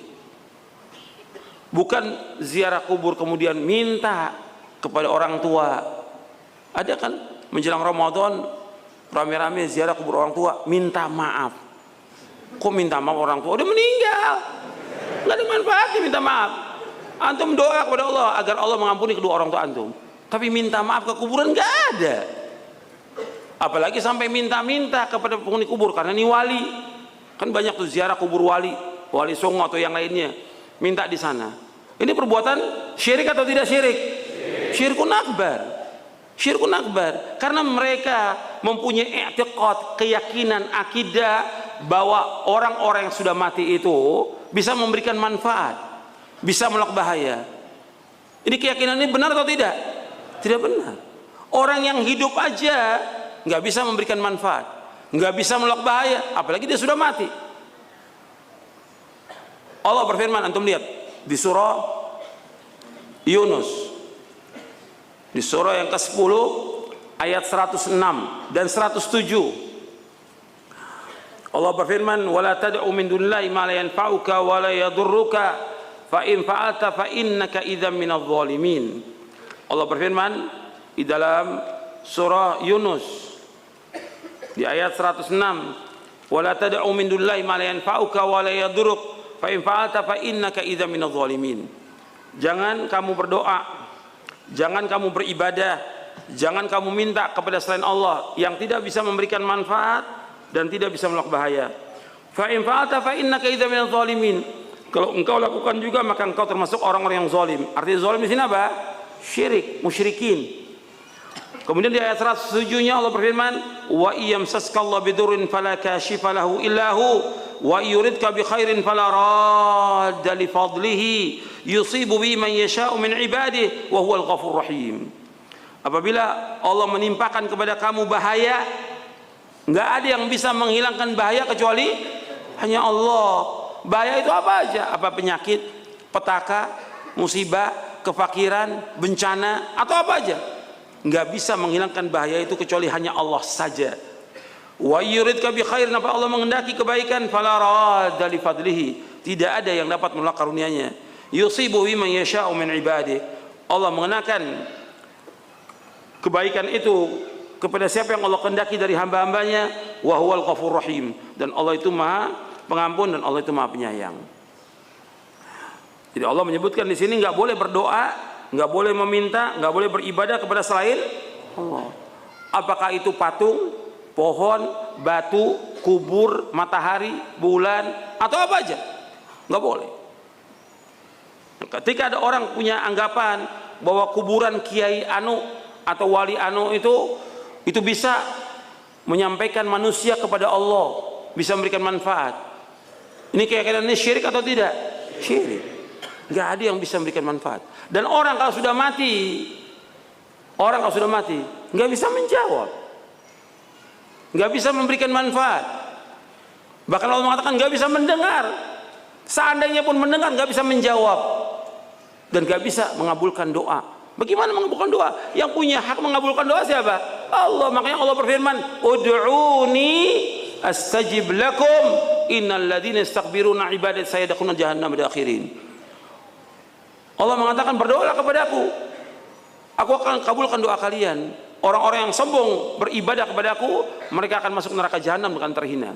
Speaker 1: Bukan ziarah kubur kemudian minta kepada orang tua. Ada kan menjelang Ramadan rame-rame ziarah kubur orang tua, minta maaf. Kok minta maaf orang tua? Udah meninggal. Nggak ada manfaatnya minta maaf. Antum doa kepada Allah agar Allah mengampuni kedua orang tua antum. Tapi minta maaf ke kuburan nggak ada. Apalagi sampai minta-minta kepada penghuni kubur, karena ini wali. Kan banyak tuh ziarah kubur wali, wali songo atau yang lainnya. Minta di sana. Ini perbuatan syirik atau tidak syirik? Syirkun akbar. Syirkun akbar. Karena mereka mempunyai i'tiqad, keyakinan, akidah bahwa orang-orang yang sudah mati itu bisa memberikan manfaat, bisa menolak bahaya. Ini keyakinan ini benar atau tidak? Tidak benar. Orang yang hidup aja nggak bisa memberikan manfaat. nggak bisa menolak bahaya, apalagi dia sudah mati. Allah berfirman, antum lihat di surah Yunus, di surah yang ke-10 ayat 106 dan 107. Allah berfirman, wala tad'u min dunillahi ma la yanfa'uka wa la yadurruka fa in fa'alta fa innaka idzam minadh dhalimin. Allah berfirman di dalam surah Yunus di ayat 106, wala tad'u min dunillahi ma la yanfa'uka wa la yadurruk fa in fa'alta fa innaka idzam minadh dhalimin. Jangan kamu berdoa, jangan kamu beribadah, jangan kamu minta kepada selain Allah yang tidak bisa memberikan manfaat dan tidak bisa menolak bahaya. Fa in fa'alta fa innaka idzam minadh dhalimin. Kalau engkau lakukan juga maka engkau termasuk orang-orang yang zalim. Artinya zalim di sini apa? Syirik, musyrikin. Kemudian di ayat 107-nya Allah berfirman, wa iyamsaskallahu bidurrin fala kashifa lahu illa hu wa yuridka bi khairin fala radda li fadlihi yusibu bi man yasha'u min ibadihi wa huwal ghafurur rahim. Apabila Allah menimpakan kepada kamu bahaya, nggak ada yang bisa menghilangkan bahaya kecuali hanya Allah. Bahaya itu apa aja? Apa penyakit, petaka, musibah, kefakiran, bencana, atau apa aja? Nggak bisa menghilangkan bahaya itu kecuali hanya Allah saja. Wa yuridka bi khairin, apa Allah menghendaki kebaikan, fala radda li fadlihi, tidak ada yang dapat menolak karunia-Nya. Yusibu biman yasha'u min ibadihi, Allah mengenakan kebaikan itu kepada siapa yang Allah kehendaki dari hamba-hambanya. Wa huwal ghafurur rahim, dan Allah itu Maha Pengampun dan Allah itu Maha Penyayang. Jadi Allah menyebutkan di sini nggak boleh berdoa, nggak boleh meminta, nggak boleh beribadah kepada selain Allah. Apakah itu patung, pohon, batu, kubur, matahari, bulan, atau apa aja, nggak boleh. Ketika ada orang punya anggapan bahwa kuburan Kiai Anu atau Wali Anu itu bisa menyampaikan manusia kepada Allah, bisa memberikan manfaat, ini keyakinan ini syirik atau tidak? Syirik. Nggak ada yang bisa memberikan manfaat. Dan orang kalau sudah mati, nggak bisa menjawab, nggak bisa memberikan manfaat. Bahkan Allah mengatakan nggak bisa mendengar. Seandainya pun mendengar, nggak bisa menjawab dan nggak bisa mengabulkan doa. Bagaimana mengabulkan doa? Yang punya hak mengabulkan doa siapa? Allah. Makanya Allah berfirman, ud'uni astajib lakum innal ladzina yastakbiruna ibadati sayadkhuluna jahannam dakhirin. Allah mengatakan, berdoalah kepadaku, aku akan kabulkan doa kalian. Orang-orang yang sombong beribadah kepadaku, mereka akan masuk neraka jahanam dengan terhina.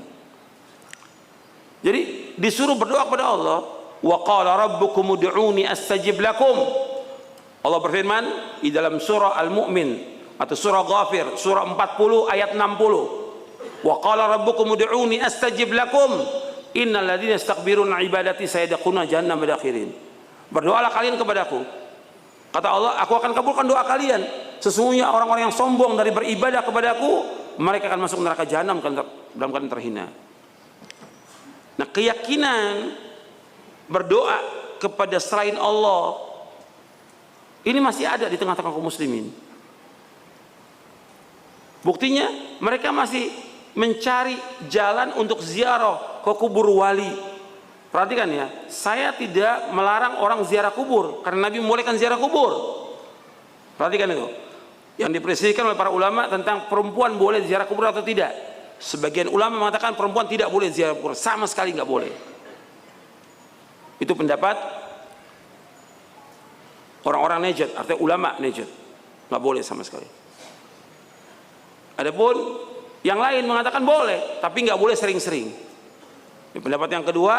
Speaker 1: Jadi disuruh berdoa kepada Allah. Wa qala rabbukum ud'uni astajib lakum. Allah berfirman di dalam surah Al-Mu'min atau surah Ghafir, surah 40 ayat 60. Wa qala rabbukum ud'uni astajib lakum innal ladzina yastakbiruna ibadati sayadkhuluna jahannam dakhirin. Berdoalah kalian kepadaku, kata Allah, aku akan kabulkan doa kalian. Sesungguhnya orang-orang yang sombong dari beribadah kepadaku, mereka akan masuk neraka jahanam dalam keadaan terhina. Nah, keyakinan berdoa kepada selain Allah ini masih ada di tengah-tengah kaum muslimin. Buktinya mereka masih mencari jalan untuk ziarah ke kubur wali. Perhatikan ya, saya tidak melarang orang ziarah kubur karena Nabi membolehkan ziarah kubur. Perhatikan itu. Yang dipresisikan oleh para ulama tentang perempuan boleh ziarah kubur atau tidak. Sebagian ulama mengatakan perempuan tidak boleh ziarah kubur, sama sekali nggak boleh. Itu pendapat orang-orang Najd, artinya ulama Najd, nggak boleh sama sekali. Adapun yang lain mengatakan boleh, tapi nggak boleh sering-sering. Ini pendapat yang kedua,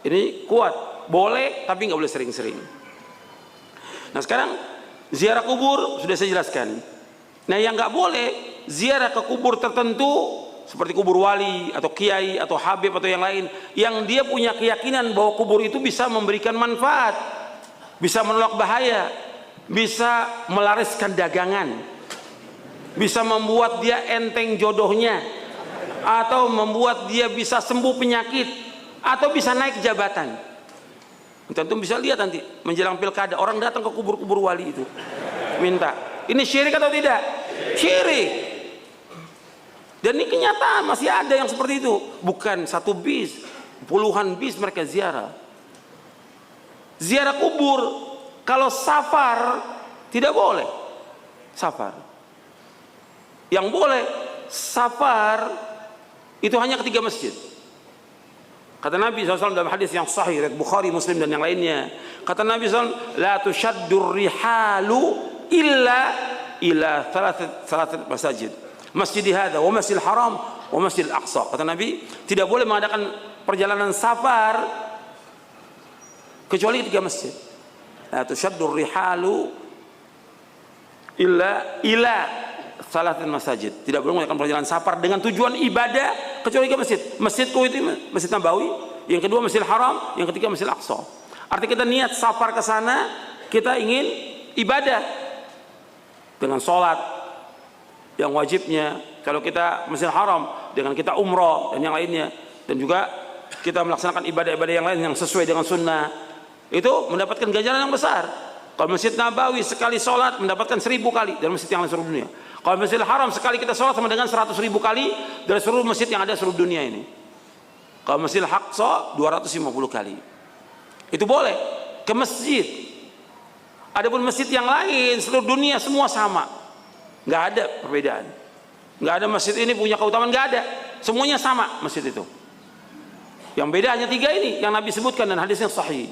Speaker 1: ini kuat, boleh tapi nggak boleh sering-sering. Nah sekarang ziarah kubur sudah saya jelaskan. Nah yang nggak boleh ziarah ke kubur tertentu seperti kubur wali atau kiai atau habib atau yang lain, yang dia punya keyakinan bahwa kubur itu bisa memberikan manfaat, bisa menolak bahaya, bisa melariskan dagangan, bisa membuat dia enteng jodohnya, atau membuat dia bisa sembuh penyakit, atau bisa naik jabatan. Tentu bisa lihat nanti menjelang pilkada orang datang ke kubur-kubur wali itu minta. Ini syirik atau tidak? Syirik. Dan ini kenyataan masih ada yang seperti itu. Bukan satu bis, puluhan bis mereka ziarah. Ziarah kubur. Kalau safar tidak boleh. Safar. Yang boleh safar itu hanya ketiga masjid. Kata Nabi SAW dalam hadis yang sahih riwayat Bukhari, Muslim dan yang lainnya. Kata Nabi SAW, la tushaddur rihalu illa ila thalathat masajid. Masjid hadza wa Masjidil Haram wa Masjidil Aqsa. Kata Nabi, tidak boleh mengadakan perjalanan safar kecuali tiga masjid. La tushaddur rihalu illa ila thalathat masajid. Tidak boleh mengadakan perjalanan safar dengan tujuan ibadah kecuali tiga masjid. Masjid itu Masjid Nabawi, yang kedua Masjidil Haram, yang ketiga Masjidil Aqsa. Artinya kita niat safar ke sana, kita ingin ibadah dengan sholat yang wajibnya, kalau kita Masjidil Haram dengan kita umroh dan yang lainnya, dan juga kita melaksanakan ibadah-ibadah yang lain yang sesuai dengan sunnah, itu mendapatkan ganjaran yang besar. Kalau Masjid Nabawi sekali sholat mendapatkan 1000 kali dari masjid yang lain seluruh dunia. Kalau Masjidil Haram sekali kita sholat sama dengan 100.000 kali dari seluruh masjid yang ada seluruh dunia ini. Kalau Masjidil Aqsa 250 kali. Itu boleh ke masjid. Adapun masjid yang lain seluruh dunia semua sama. Nggak ada perbedaan. Nggak ada masjid ini punya keutamaan, nggak ada. Semuanya sama masjid itu. Yang beda hanya 3 ini yang Nabi sebutkan dan hadisnya sahih.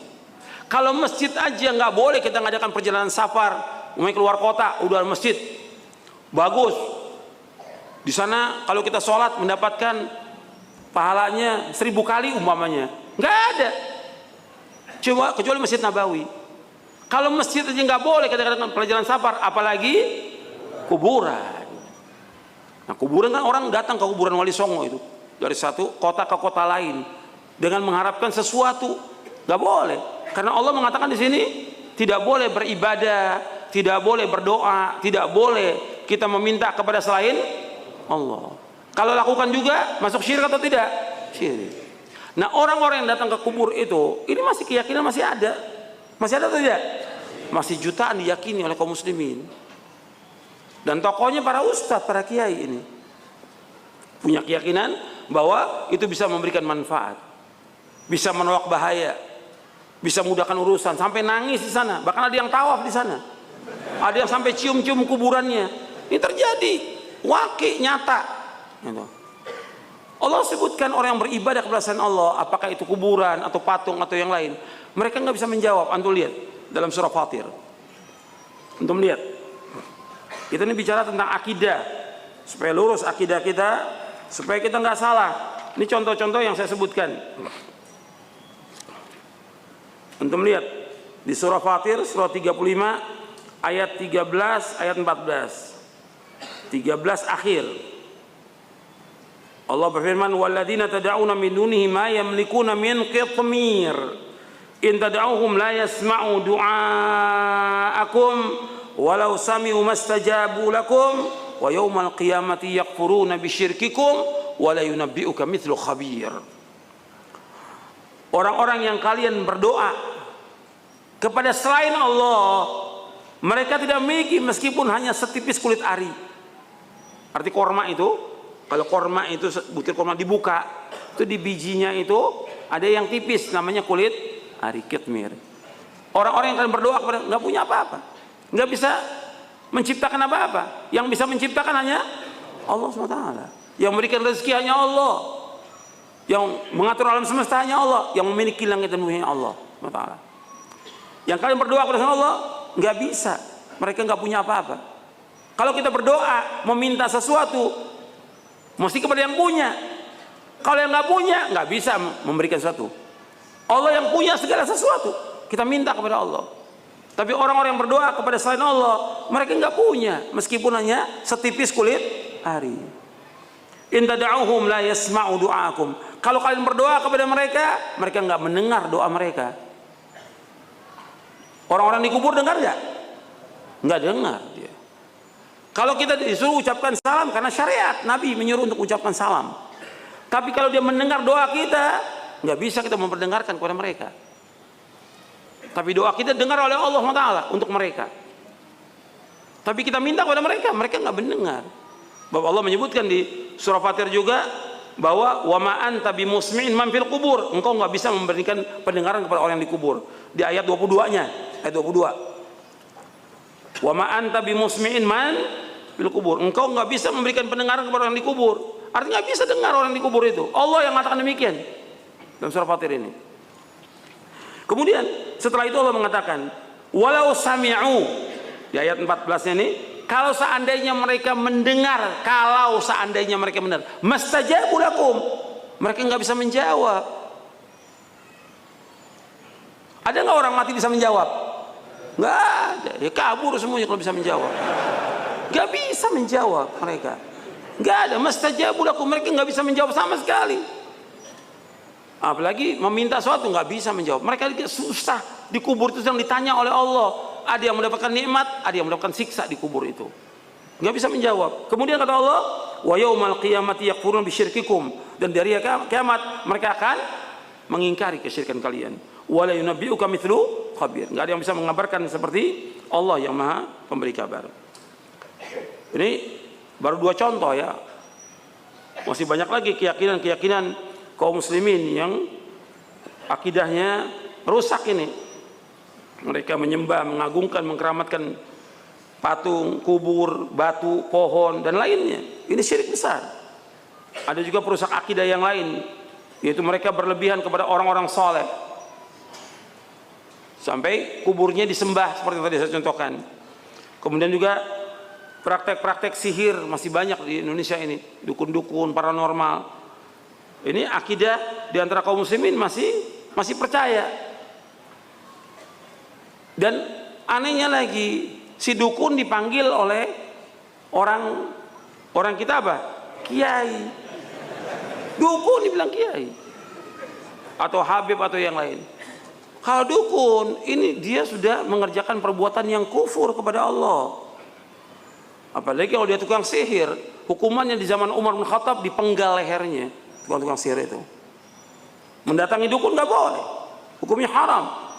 Speaker 1: Kalau masjid aja nggak boleh kita ngadakan perjalanan safar, mau keluar kota, udah masjid bagus. Di sana kalau kita sholat mendapatkan pahalanya 1000 kali umpamanya. Nggak ada. Coba kecuali Masjid Nabawi. Kalau masjid aja nggak boleh kita ngadakan perjalanan safar, apalagi kuburan. Nah, kuburan kan orang datang ke kuburan Wali Songo itu dari satu kota ke kota lain dengan mengharapkan sesuatu. Gak boleh, karena Allah mengatakan di sini tidak boleh beribadah, tidak boleh berdoa, tidak boleh kita meminta kepada selain Allah. Kalau lakukan juga masuk syirik atau tidak? Syirik. Nah, orang-orang yang datang ke kubur itu, ini masih keyakinan masih ada atau tidak? Masih jutaan diyakini oleh kaum muslimin. Dan tokohnya para ustadz, para kiai ini punya keyakinan bahwa itu bisa memberikan manfaat, bisa menolak bahaya, bisa mudahkan urusan, sampai nangis di sana. Bahkan ada yang tawaf di sana, ada yang sampai cium-cium kuburannya. Ini terjadi, waqi' nyata. Allah sebutkan orang yang beribadah kepada selain Allah, apakah itu kuburan atau patung atau yang lain, mereka nggak bisa menjawab. Antum lihat dalam surah Fatir, antum lihat. Kita ini bicara tentang akidah, supaya lurus akidah kita, supaya kita nggak salah. Ini contoh-contoh yang saya sebutkan. Antum lihat di surah Fatir, surah 35, ayat 13, ayat 14, 13 akhir. Allah berfirman, "Walladzina tad'una min dunihi ma yamlikuna min qitmir, in tad'uhum la yasma'u du'aakum." Walau sami'u mastajabu lakum wa yaumal qiyamati yakfuruna bisyirkikum wa la yunabbi'uka mithlu khabir. Orang-orang yang kalian berdoa kepada selain Allah, mereka tidak memiliki meskipun hanya setipis kulit ari. Arti korma itu, kalau korma itu butir korma dibuka, itu di bijinya itu ada yang tipis namanya kulit ari, kitmir. Orang-orang yang kalian berdoa kepada nggak punya apa-apa, nggak bisa menciptakan apa-apa. Yang bisa menciptakan hanya Allah SWT. Yang memberikan rezeki hanya Allah. Yang mengatur alam semesta hanya Allah. Yang memiliki langit dan bumi hanya Allah SWT. Yang kalian berdoa kepada Allah nggak bisa. Mereka nggak punya apa-apa. Kalau kita berdoa meminta sesuatu, mesti kepada yang punya. Kalau yang nggak punya, nggak bisa memberikan sesuatu. Allah yang punya segala sesuatu, kita minta kepada Allah. Tapi orang-orang yang berdoa kepada selain Allah, mereka nggak punya, meskipun hanya setipis kulit ari. In tad'uhum la yasma'u du'aakum. Kalau kalian berdoa kepada mereka, mereka nggak mendengar doa mereka. Orang-orang di kubur dengar nggak? Nggak dengar dia. Kalau kita disuruh ucapkan salam, karena syariat Nabi menyuruh untuk ucapkan salam. Tapi kalau dia mendengar doa kita, nggak bisa kita memperdengarkan kepada mereka. Tapi doa kita dengar oleh Allah SWT untuk mereka. Tapi kita minta kepada mereka, mereka nggak mendengar. Bahwa Allah menyebutkan di surah Fatir juga bahwa wa ma anta bimusmi'in man fil kubur, engkau nggak bisa memberikan pendengaran kepada orang yang dikubur. Di ayat 22-nya, ayat 22. Wa ma anta bimusmi'in man fil kubur, engkau nggak bisa memberikan pendengaran kepada orang yang dikubur. Artinya nggak bisa dengar orang yang dikubur itu. Allah yang mengatakan demikian dalam surah Fatir ini. Kemudian setelah itu Allah mengatakan walau sami'u, di ayat 14-nya ini, kalau seandainya mereka mendengar, kalau seandainya mereka mendengar, mastajabu lakum, mereka nggak bisa menjawab. Ada nggak orang mati bisa menjawab? Nggak ada, ya kabur semuanya kalau bisa menjawab. Nggak bisa menjawab mereka, nggak ada. Mastajabu lakum, mereka nggak bisa menjawab sama sekali. Apalagi meminta sesuatu nggak bisa menjawab. Mereka susah di kubur itu sedang ditanya oleh Allah. Ada yang mendapatkan nikmat, ada yang mendapatkan siksa di kubur itu. Nggak bisa menjawab. Kemudian kata Allah, wa yaumal qiyamati yakfuruna bisyirkikum, dan dari kiamat mereka akan mengingkari kesyirikan kalian. Wa la yunabbi'uka mithlu khabir. Nggak ada yang bisa mengabarkan seperti Allah yang Maha Pemberi kabar. Ini baru 2 contoh ya. Masih banyak lagi keyakinan-keyakinan kaum muslimin yang akidahnya rusak ini. Mereka menyembah, mengagungkan, mengkeramatkan patung, kubur, batu, pohon, dan lainnya. Ini syirik besar. Ada juga perusak akidah yang lain, yaitu mereka berlebihan kepada orang-orang soleh. Sampai kuburnya disembah, seperti yang tadi saya contohkan. Kemudian juga praktek-praktek sihir masih banyak di Indonesia ini. Dukun-dukun, paranormal. Ini akidah di antara kaum muslimin masih percaya. Dan anehnya lagi, si dukun dipanggil oleh orang kita apa? Kiai. Dukun dibilang kiai. Atau habib atau yang lain. Kalau dukun, ini dia sudah mengerjakan perbuatan yang kufur kepada Allah. Apalagi kalau dia tukang sihir, hukumannya di zaman Umar bin Khattab dipenggal lehernya. Tukang sihir itu. Mendatangi dukun nggak boleh. Hukumnya haram.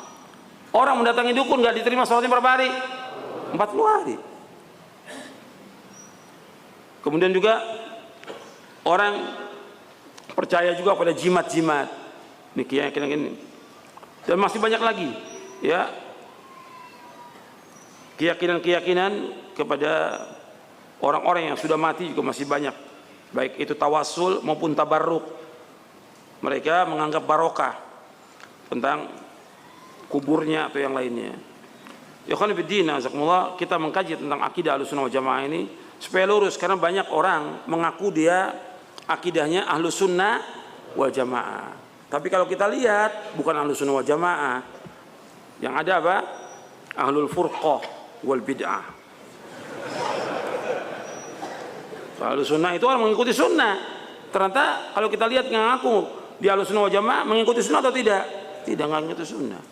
Speaker 1: Orang mendatangi dukun nggak diterima sholatnya berapa hari? 40 hari. Kemudian juga orang percaya juga pada jimat-jimat. Ini keyakinan ini. Dan masih banyak lagi, ya, keyakinan-keyakinan kepada orang-orang yang sudah mati juga masih banyak. Baik itu tawassul maupun tabarruk. Mereka menganggap barokah tentang kuburnya atau yang lainnya. Ya khana fiddin, azakumullah, kita mengkaji tentang akidah Ahlussunnah wal Jamaah ini supaya lurus, karena banyak orang mengaku dia akidahnya Ahlussunnah wal Jamaah. Tapi kalau kita lihat bukan Ahlussunnah wal Jamaah. Yang ada apa? Ahlul Furqah wal Bid'ah. Ahlussunnah itu orang mengikuti sunnah. Ternyata kalau kita lihat ngaku di Ahlussunnah wal Jamaah mengikuti sunnah atau tidak? Tidak, nggak mengikuti sunnah.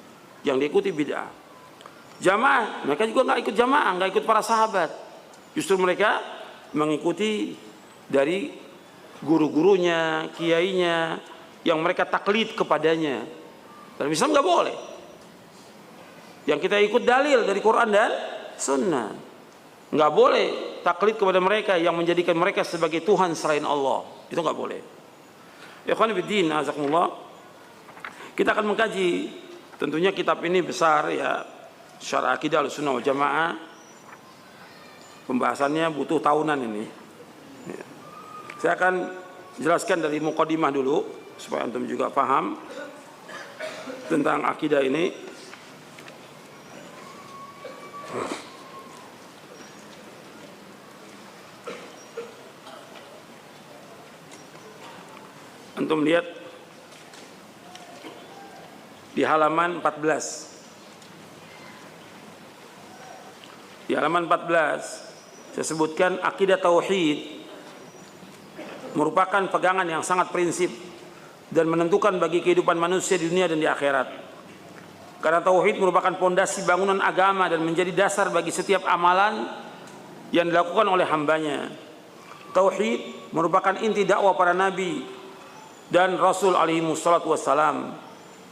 Speaker 1: Yang diikuti bid'ah. Jamaah, mereka juga nggak ikut jamaah, nggak ikut para sahabat. Justru mereka mengikuti dari guru-gurunya, kiainya, yang mereka taklid kepadanya. Dalam Islam nggak boleh. Yang kita ikut dalil dari Quran dan Sunnah. Nggak boleh taklid kepada mereka yang menjadikan mereka sebagai Tuhan selain Allah. Itu nggak boleh. Ikhwan fillah, azakumullah. Kita akan mengkaji. Tentunya kitab ini besar ya, Syarah Aqidah Ahlussunnah wal Jamaah. Pembahasannya butuh tahunan ini. Saya akan jelaskan dari muqaddimah dulu supaya antum juga paham tentang akidah ini. Antum lihat di halaman 14. Di halaman 14 saya sebutkan akidah tauhid merupakan pegangan yang sangat prinsip dan menentukan bagi kehidupan manusia di dunia dan di akhirat. Karena tauhid merupakan pondasi bangunan agama dan menjadi dasar bagi setiap amalan yang dilakukan oleh hambanya. Tauhid merupakan inti dakwah para nabi dan rasul alaihi wassalatu wassalam.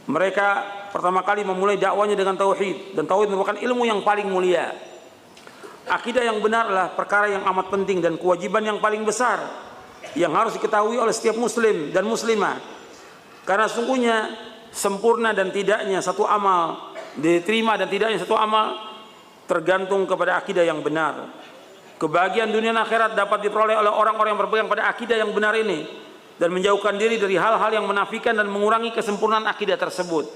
Speaker 1: Mereka pertama kali memulai dakwanya dengan tauhid, dan tauhid merupakan ilmu yang paling mulia. Akidah yang benar adalah perkara yang amat penting dan kewajiban yang paling besar yang harus diketahui oleh setiap muslim dan muslimah. Karena sungguhnya sempurna dan tidaknya satu amal, diterima dan tidaknya satu amal, tergantung kepada akidah yang benar. Kebahagiaan dunia dan akhirat dapat diperoleh oleh orang-orang yang berpegang pada akidah yang benar ini dan menjauhkan diri dari hal-hal yang menafikan dan mengurangi kesempurnaan akidah tersebut.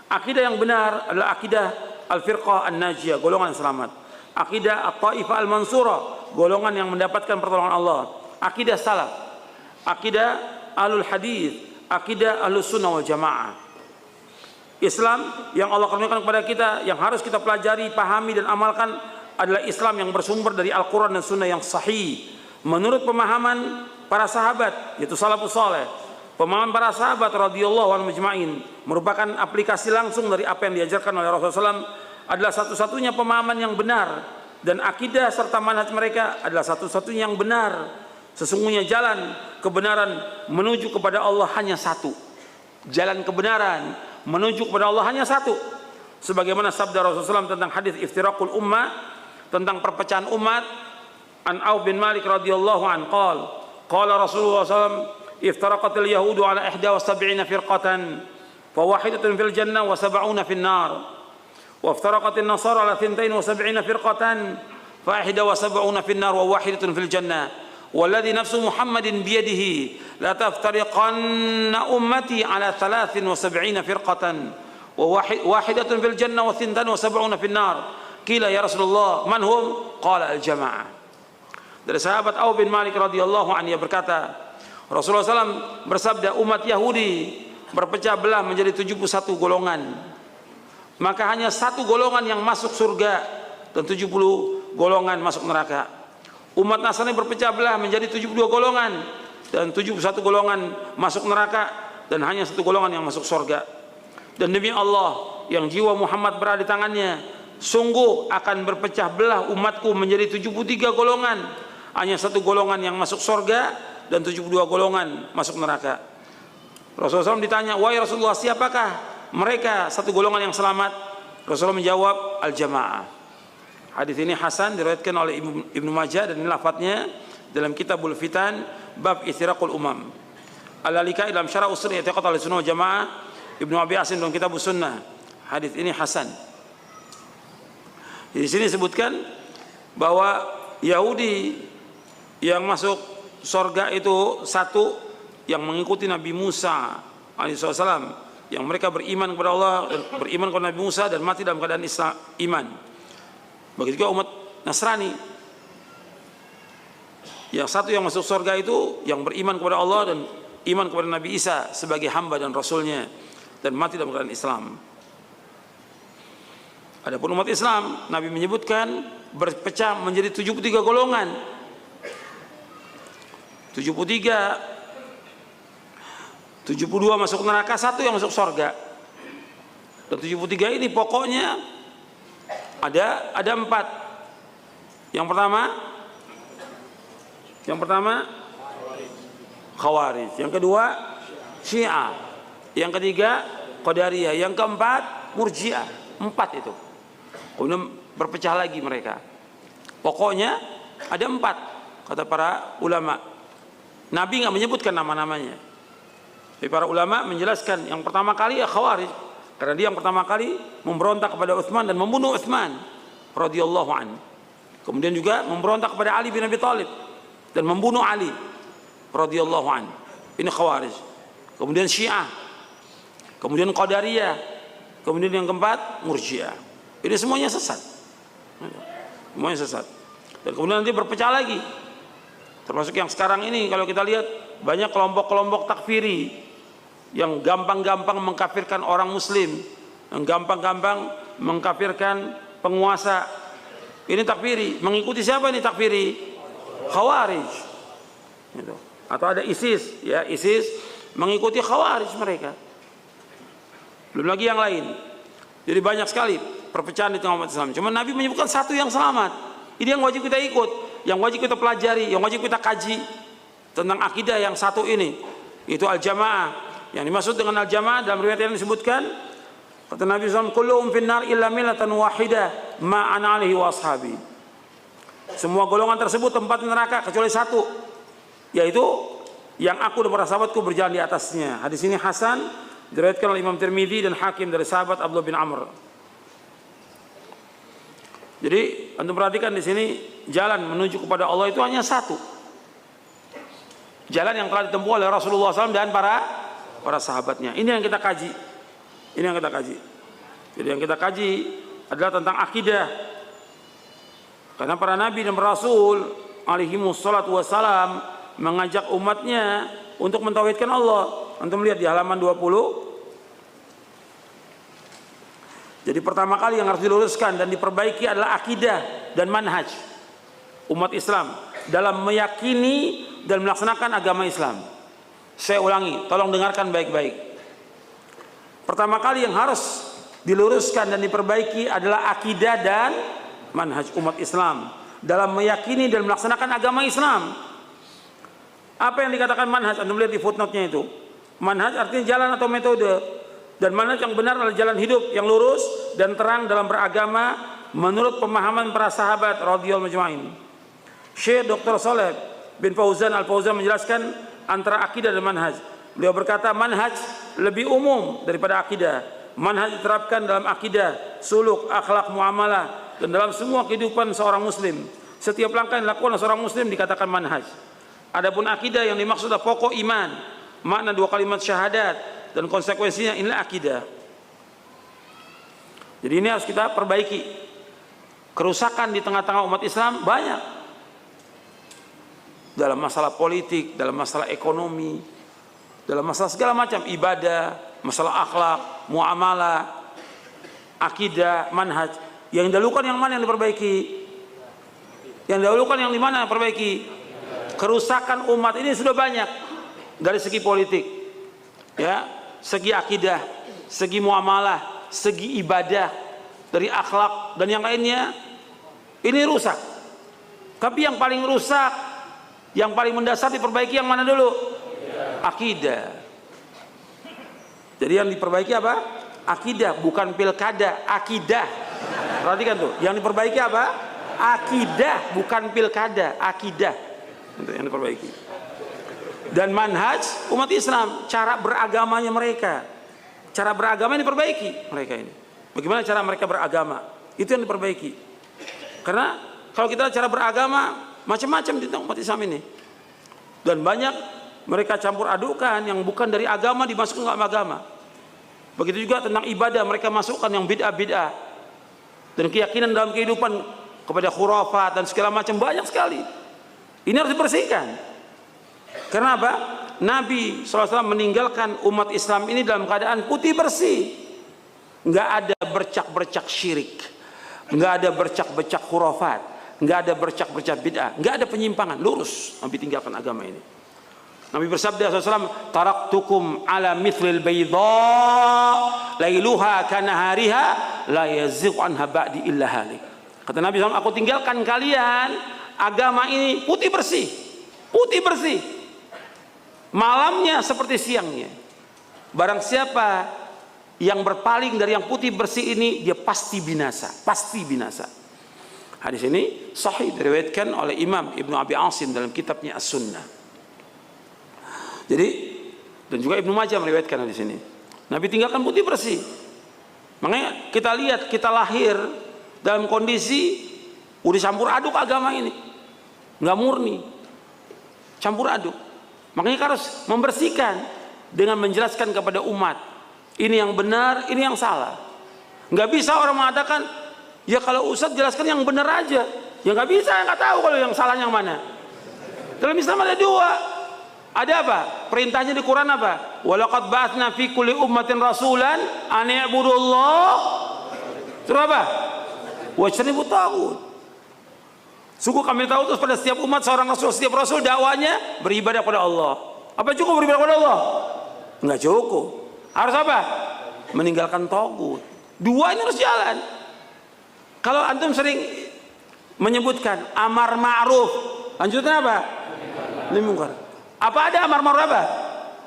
Speaker 1: Akidah yang benar adalah akidah al-firqah an-najiyah, golongan selamat. Akidah at-taifah al-mansurah, golongan yang mendapatkan pertolongan Allah. Akidah salaf, akidah ahlul hadis, akidah ahlus sunnah wal jamaah. Islam yang Allah karuniakan kepada kita, yang harus kita pelajari, pahami dan amalkan adalah Islam yang bersumber dari Al-Quran dan Sunnah yang sahih menurut pemahaman para sahabat, yaitu salafus saleh. Pemahaman para sahabat radhiyallahu anhum ajma'in merupakan aplikasi langsung dari apa yang diajarkan oleh Rasulullah SAW, adalah satu-satunya pemahaman yang benar, dan akidah serta manhaj mereka adalah satu-satunya yang benar. Sesungguhnya jalan kebenaran menuju kepada Allah hanya satu. Jalan kebenaran menuju kepada Allah hanya satu. Sebagaimana sabda Rasulullah SAW tentang hadis iftiraqul ummah, tentang perpecahan umat, an Auf bin Malik radhiyallahu an qala Rasulullah SAW, iftaraqatil yahudu ala 71 firqatan fa wahidatun fil jannah wa 70 fil nar. وافترقت النصارى على 72 فرقة ف71 في النار وواحدة في الجنة والذي نفس محمد بيده لا تفترقن أمتي على 73 فرقة وواحدة في الجنة و72 في النار قيل يا رسول الله من هم قال الجماعة. Dari sahabat Auf bin Malik radhiyallahu anhu berkata, Rasulullah SAW bersabda, umat Yahudi berpecah belah menjadi 71 golongan. Maka hanya satu golongan yang masuk surga dan 70 golongan masuk neraka. Umat Nasrani berpecah belah menjadi 72 golongan dan 71 golongan masuk neraka dan hanya satu golongan yang masuk surga. Dan demi Allah yang jiwa Muhammad berada di tangannya, sungguh akan berpecah belah umatku menjadi 73 golongan, hanya satu golongan yang masuk surga dan 72 golongan masuk neraka. Rasulullah SAW ditanya, wahai Rasulullah, siapakah mereka satu golongan yang selamat? Rasulullah menjawab, al-jamaah. Hadis ini hasan, diriwayatkan oleh Ibnu Majah, dan ini lafadznya dalam Kitabul Fitan bab istiraqul umam. Al-Lalikai dalam Syarah Usul I'tiqad Ahlussunnah wal Jamaah, Ibnu Abi Asim dalam Kitabus Sunnah. Hadis ini hasan. Di sini disebutkan bahwa Yahudi yang masuk surga itu satu yang mengikuti Nabi Musa alaihissalam, yang mereka beriman kepada Allah, beriman kepada Nabi Musa dan mati dalam keadaan iman. Begitu juga umat Nasrani, yang satu yang masuk surga itu yang beriman kepada Allah dan iman kepada Nabi Isa sebagai hamba dan rasulnya dan mati dalam keadaan Islam. Adapun umat Islam, Nabi menyebutkan berpecah menjadi 73 golongan. 72 masuk neraka, satu yang masuk surga. Dan 73 ini pokoknya ada 4. Yang pertama Khawarij, yang kedua Syiah, yang ketiga Qadariyah, yang keempat Murji'ah. 4 itu. Kemudian berpecah lagi mereka. Pokoknya ada 4 kata para ulama. Nabi nggak menyebutkan nama-namanya. Tapi para ulama menjelaskan yang pertama kali ya Khawarij, karena dia yang pertama kali memberontak kepada Utsman dan membunuh Utsman radhiyallahu anhu. Kemudian juga memberontak kepada Ali bin Abi Thalib dan membunuh Ali radhiyallahu anhu. Ini Khawarij. Kemudian Syiah. Kemudian Qadariyah. Kemudian yang keempat Murji'ah. Ini semuanya sesat. Semuanya sesat. Dan kemudian nanti berpecah lagi. Termasuk yang sekarang ini kalau kita lihat banyak kelompok-kelompok takfiri yang gampang-gampang mengkafirkan orang muslim, yang gampang-gampang mengkafirkan penguasa. Ini takfiri. Mengikuti siapa ini takfiri? Khawarij. Gitu. Atau ada ISIS, ya ISIS mengikuti Khawarij mereka. Belum lagi yang lain. Jadi banyak sekali perpecahan di tengah umat Islam. Cuma Nabi menyebutkan satu yang selamat. Ini yang wajib kita ikut, yang wajib kita pelajari, yang wajib kita kaji tentang akidah yang satu ini. Itu al-jamaah. Yang dimaksud dengan al-jamaah dalam riwayat yang disebutkan, kata Nabi SAW, kulluhum finnar illa millatan wahidah ma ana alaihi wa ashabi. Semua golongan tersebut tempat neraka kecuali satu, yaitu yang aku dan para sahabatku berjalan di atasnya. Hadis ini hasan, diriwayatkan oleh Imam Tirmidzi dan Hakim dari sahabat Abdullah bin Amr. Jadi antum perhatikan di sini, jalan menuju kepada Allah itu hanya satu. Jalan yang telah ditempuh oleh Rasulullah SAW dan para sahabatnya. Ini yang kita kaji. Ini yang kita kaji. Jadi yang kita kaji adalah tentang akidah. Karena para nabi dan rasul alaihimus salatu wassalam mengajak umatnya untuk mentauhidkan Allah. Antum lihat di halaman 20. Jadi pertama kali yang harus diluruskan dan diperbaiki adalah akidah dan manhaj umat Islam dalam meyakini dan melaksanakan agama Islam. Saya ulangi, tolong dengarkan baik-baik. Pertama kali yang harus diluruskan dan diperbaiki adalah akidah dan manhaj umat Islam dalam meyakini dan melaksanakan agama Islam. Apa yang dikatakan manhaj? Anda melihat di footnote-nya itu. Manhaj artinya jalan atau metode. Dan manhaj yang benar adalah jalan hidup yang lurus dan terang dalam beragama menurut pemahaman para sahabat radhiyallahu majma'in. Syekh Dr. Shalih bin Fauzan Al-Fauzan menjelaskan antara akidah dan manhaj. Beliau berkata manhaj lebih umum daripada akidah. Manhaj diterapkan dalam akidah, suluk, akhlak, muamalah dan dalam semua kehidupan seorang muslim. Setiap langkah yang dilakukan oleh seorang muslim dikatakan manhaj. Adapun akidah yang dimaksud adalah pokok iman, makna dua kalimat syahadat dan konsekuensinya, inilah akidah. Jadi ini harus kita perbaiki. Kerusakan di tengah-tengah umat Islam banyak. Dalam masalah politik, dalam masalah ekonomi, dalam masalah segala macam, ibadah, masalah akhlak, muamalah, akidah, manhaj. Yang didahulukan yang mana yang diperbaiki? Yang didahulukan yang di mana yang diperbaiki? Kerusakan umat ini sudah banyak dari segi politik, ya, segi akidah, segi muamalah, segi ibadah, dari akhlak dan yang lainnya. Ini rusak. Tapi yang paling rusak, yang paling mendasar diperbaiki yang mana dulu? Akidah. Jadi yang diperbaiki apa? Akidah, bukan pilkada, akidah. Perhatikan tuh, yang diperbaiki apa? Akidah, bukan pilkada, akidah. Itu yang diperbaiki. Dan manhaj umat Islam, cara beragamanya mereka. Cara beragama yang diperbaiki mereka ini. Bagaimana cara mereka beragama? Itu yang diperbaiki. Karena kalau kita cara beragama macam-macam di umat Islam ini. Dan banyak mereka campur adukan yang bukan dari agama dimasukkan ke agama. Begitu juga tentang ibadah, mereka masukkan yang bid'ah-bid'ah. Dan keyakinan dalam kehidupan kepada khurafat dan segala macam banyak sekali. Ini harus dibersihkan. Karena apa? Nabi SAW meninggalkan umat Islam ini dalam keadaan putih bersih. Nggak ada bercak-bercak syirik, nggak ada bercak-bercak khurafat, nggak ada bercak-bercak bid'ah, nggak ada penyimpangan, lurus Nabi tinggalkan agama ini. Nabi bersabda SAW, taraktukum ala mithlil bayda lailuha kanahariha la yazigh anha ba'di illa halik. Kata Nabi SAW, aku tinggalkan kalian agama ini putih bersih, putih bersih, malamnya seperti siangnya. Barang siapa yang berpaling dari yang putih bersih ini, dia pasti binasa, pasti binasa. Hadis ini sahih diriwayatkan oleh Imam Ibnu Abi Asim dalam kitabnya As-Sunnah. Jadi dan juga Ibnu Majah meriwayatkan hadis ini. Nabi tinggalkan putih bersih. Makanya kita lihat, kita lahir dalam kondisi udah campur aduk agama ini, nggak murni, campur aduk. Makanya kita harus membersihkan dengan menjelaskan kepada umat ini yang benar, ini yang salah. Nggak bisa orang mengatakan, ya kalau Ustadz jelaskan yang benar aja, ya nggak bisa, nggak tahu kalau yang salah yang mana. Dalam Islam ada dua. Ada apa? Perintahnya di Quran apa? Walaqad ba'atsna fi kulli ummatin rasulan an i'budullah. Terus apa? Wajtanibut taghut. Sungguh kami tahu terus pada setiap umat seorang rasul, setiap rasul dakwanya beribadah kepada Allah. Apa cukup beribadah kepada Allah? Enggak cukup. Harus apa? Meninggalkan taghut. Dua ini harus jalan. Kalau antum sering menyebutkan amar ma'ruf, lanjutnya apa? Nahi munkar. Apa ada amar ma'ruf apa?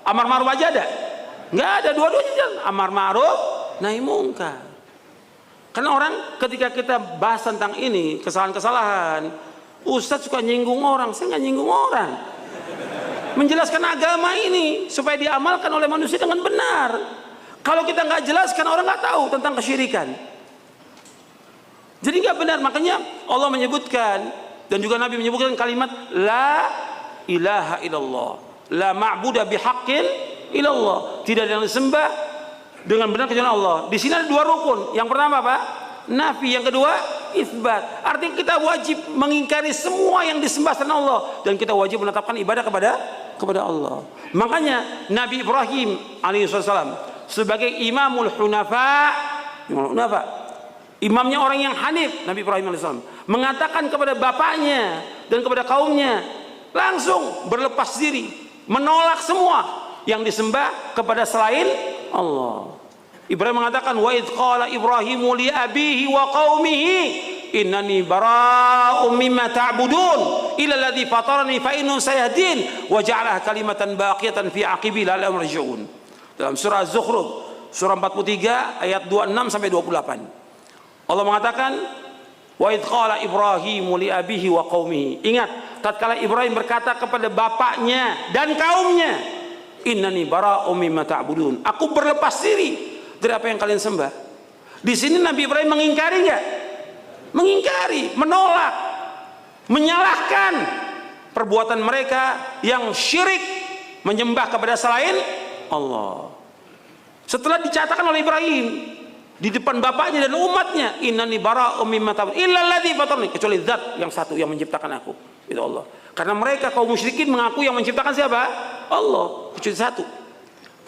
Speaker 1: Amar ma'ruf aja ada? Enggak ada, dua-duanya jalan. Amar ma'ruf, nahi munkar. Karena orang ketika kita bahas tentang ini, kesalahan-kesalahan, Ustadz suka nyinggung orang. Saya nggak nyinggung orang. Menjelaskan agama ini supaya diamalkan oleh manusia dengan benar. Kalau kita nggak jelaskan, orang nggak tahu tentang kesyirikan. Jadi nggak benar. Makanya Allah menyebutkan dan juga Nabi menyebutkan kalimat la ilaha illallah, la ma'budu bihaqqin illallah. Tidak ada yang disembah dengan benar kecuali Allah. Di sini ada dua rukun. Yang pertama apa? Nafi. Yang kedua isbat. Artinya kita wajib mengingkari semua yang disembah selain Allah dan kita wajib menetapkan ibadah kepada Allah. Makanya Nabi Ibrahim alaihissalam sebagai imamul hunafa, imamnya orang yang hanif, Nabi Ibrahim alaihissalam mengatakan kepada bapaknya dan kepada kaumnya, langsung berlepas diri, menolak semua yang disembah kepada selain Allah. Ibrahim mengatakan, wa idh qala Ibrahimu li abihi wa qaumihi innani bara'um mimma ta'budun illa alladhi fatarani fa innahu sayahdin wa ja'alaha kalimatan baqiyatan fi aqibi la'allahum yarji'un. Dalam surah Az-Zukhruf surah 43 ayat 26 sampai 28. Allah mengatakan, wa idh qala Ibrahimu li abihi wa qaumihi. Ingat, tatkala Ibrahim berkata kepada bapaknya dan kaumnya, innani bara'um mimma ta'budun. Aku berlepas diri dari apa yang kalian sembah. Di sini Nabi Ibrahim mengingkari enggak? Mengingkari, menolak, menyalahkan perbuatan mereka yang syirik, menyembah kepada selain Allah. Setelah dicatatkan oleh Ibrahim di depan bapaknya dan umatnya, innani bara'um mimma ta'budun illa alladzi fatarani, kecuali zat yang satu yang menciptakan aku, itu Allah. Karena mereka kaum musyrikin mengaku yang menciptakan siapa? Allah, kecuali satu.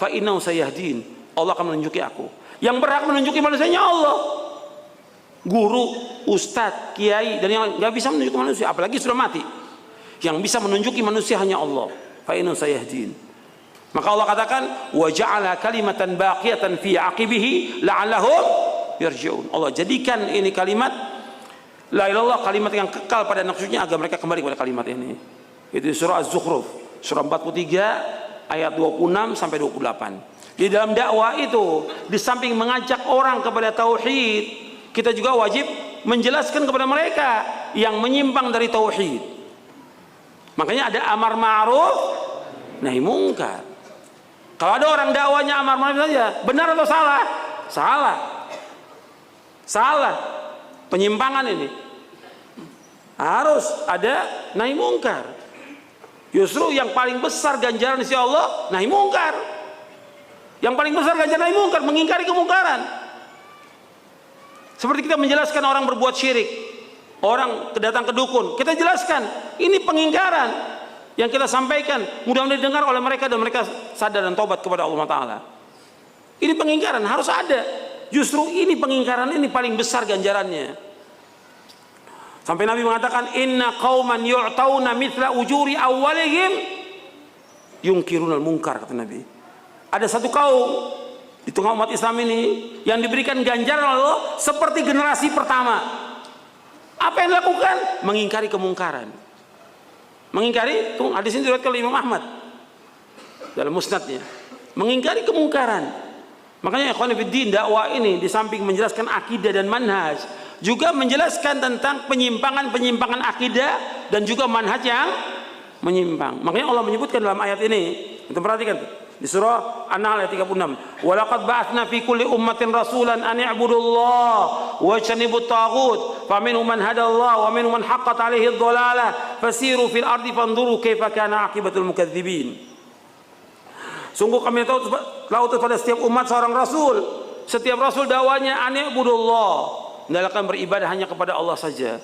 Speaker 1: Fa innahu sayahdin, Allah akan menunjuki aku. Yang berhak menunjuki manusianya Allah. Guru, ustadz, kiai dan yang nggak bisa menunjuki manusia, apalagi sudah mati. Yang bisa menunjuki manusia hanya Allah. Fa innahu sayahdin. Maka Allah katakan, wa ja'ala kalimatan baqiyatan fi aqibihi la'allahum yarji'un. Allah jadikan ini kalimat la ilallah, kalimat yang kekal pada maksudnya agar mereka kembali kepada kalimat ini. Itu surah Az-Zukhruf surah 43 ayat 26 sampai 28. Di dalam dakwah itu, di samping mengajak orang kepada tauhid, kita juga wajib menjelaskan kepada mereka yang menyimpang dari tauhid. Makanya ada amar ma'ruf nahi mungkar. Kalau ada orang dakwanya amar ma'ruf saja, benar atau salah? Salah. Salah. Penyimpangan ini. Harus ada nahi mungkar. Justru yang paling besar ganjaran di sisi Allah nahi mungkar. Yang paling besar ganjaran nahi mungkar, mengingkari kemungkaran. Seperti kita menjelaskan orang berbuat syirik, orang datang ke dukun, kita jelaskan ini pengingkaran yang kita sampaikan, mudah-mudahan didengar oleh mereka dan mereka sadar dan taubat kepada Allah Ta'ala. Ini pengingkaran harus ada. Justru ini pengingkaran ini paling besar ganjarannya. Sampai Nabi mengatakan, inna qauman yu'tauna mithla ujuri awwalihim yunkirunal munkar, kata Nabi. Ada satu kaum di tengah umat Islam ini yang diberikan ganjaran Allah seperti generasi pertama. Apa yang dilakukan? Mengingkari kemungkaran. Mengingkari, hadis ini diriwayatkan oleh Imam Ahmad dalam musnadnya. Mengingkari kemungkaran. Makanya ikhwan fillah, dakwah ini di samping menjelaskan akidah dan manhaj, juga menjelaskan tentang penyimpangan-penyimpangan akidah dan juga manhaj yang menyimpang. Makanya Allah menyebutkan dalam ayat ini, kita perhatikan di surah An-Nahl ayat 36. Wa laqad ba'atsna fi kulli ummatin rasulan an i'budullaha wa ijtanibut taghut faminhum man hadallahu wa minhum man haqqat 'alaihi ad-dhalalah fasiru fil ardi fanzuru kaifa kana 'aqibatul mukadzibin. Sungguh kami tahu pada setiap umat seorang rasul. Setiap rasul dakwanya an i'budullah, hendaklah beribadah hanya kepada Allah saja.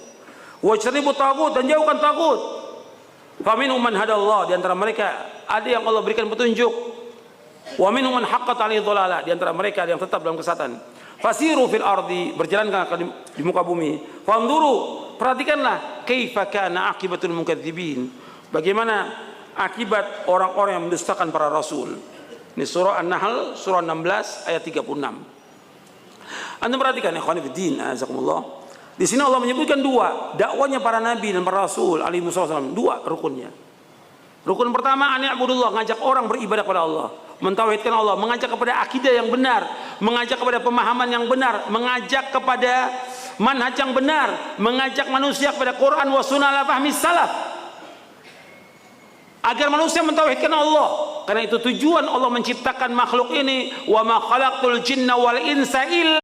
Speaker 1: Wa ijtanibut taghut, dan jauhkan taghut. Faminhum man hadallahu, di antara mereka ada yang Allah berikan petunjuk. Wa minhum man haqqat 'alaihi dhalalah, di antara mereka ada yang tetap dalam kesesatan. Fasiru fil ardi, berjalanlah di muka bumi. Fanzuru, perhatikanlah kaifa kana aqibatul mukadzibin, bagaimana akibat orang-orang yang mendustakan para rasul. Ini surah An-Nahl surah 16 ayat 36. Anda perhatikan ikhwan fillah, azakumullah. Di sini Allah menyebutkan dua dakwanya para nabi dan para rasul alaihi wasallam, dua rukunnya. Rukun pertama, an i'budullah, ngajak orang beribadah kepada Allah, mentauhidkan Allah, mengajak kepada akidah yang benar, mengajak kepada pemahaman yang benar, mengajak kepada manhaj yang benar, mengajak manusia kepada Quran wa sunnah ala fahmi salaf, agar manusia mentauhidkan Allah. Karena itu tujuan Allah menciptakan makhluk ini, wa ma khalaqtul jinna wal insa illa